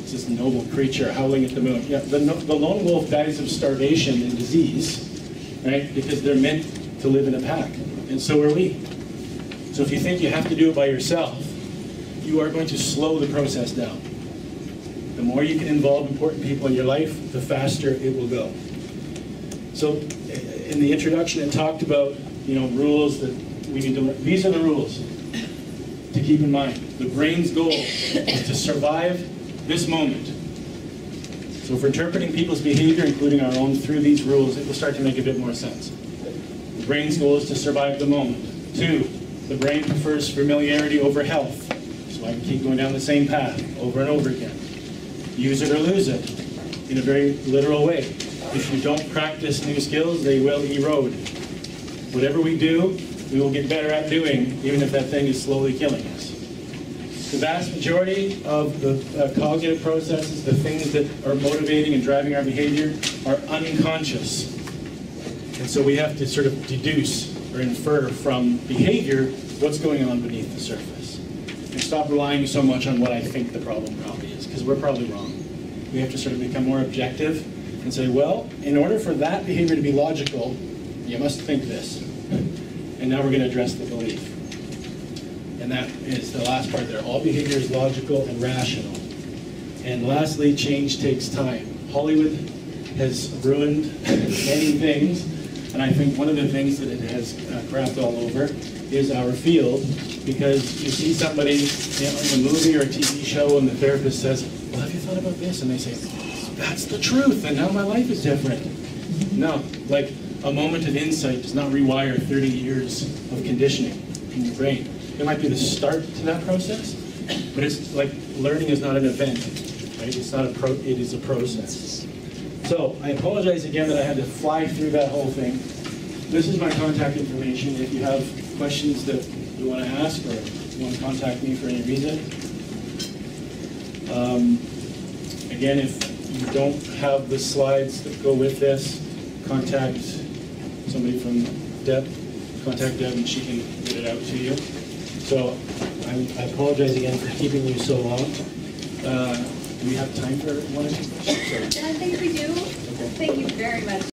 [SPEAKER 1] It's this noble creature howling at the moon. Yeah, the lone wolf dies of starvation and disease, right? Because they're meant to live in a pack, and so are we. So if you think you have to do it by yourself, you are going to slow the process down. The more you can involve important people in your life, the faster it will go. So in the introduction, it talked about, you know, rules that we need to learn. These are the rules to keep in mind. The brain's goal is to survive this moment. So if we're interpreting people's behavior, including our own, through these rules, it will start to make a bit more sense. The brain's goal is to survive the moment. 2, the brain prefers familiarity over health. So I can keep going down the same path over and over again. Use it or lose it, in a very literal way. If you don't practice new skills, they will erode. Whatever we do, we will get better at doing, even if that thing is slowly killing us. The vast majority of the cognitive processes, the things that are motivating and driving our behavior, are unconscious. And so we have to sort of deduce or infer from behavior what's going on beneath the surface. And stop relying so much on what I think the problem probably is, because we're probably wrong. We have to sort of become more objective and say, well, in order for that behavior to be logical, you must think this. And now we're going to address the belief. And that is the last part there. All behavior is logical and rational. And lastly, change takes time. Hollywood has ruined many things, and I think one of the things that it has crapped all over is our field, because you see somebody in a movie or a TV show and the therapist says, well, have you thought about this? And they say, oh, that's the truth, and now my life is different. No, like a moment of insight does not rewire 30 years of conditioning in your brain. It might be the start to that process, but it's like learning is not an event, right? It's not it is a process. So I apologize again that I had to fly through that whole thing. This is my contact information. If you have questions that you want to ask or you want to contact me for any reason. Again, if you don't have the slides that go with this, contact somebody from Deb. Contact Deb and she can get it out to you. So I apologize again for keeping you so long. Do we have time for one or two questions?
[SPEAKER 2] I think we do.
[SPEAKER 1] Okay.
[SPEAKER 2] Thank you very much.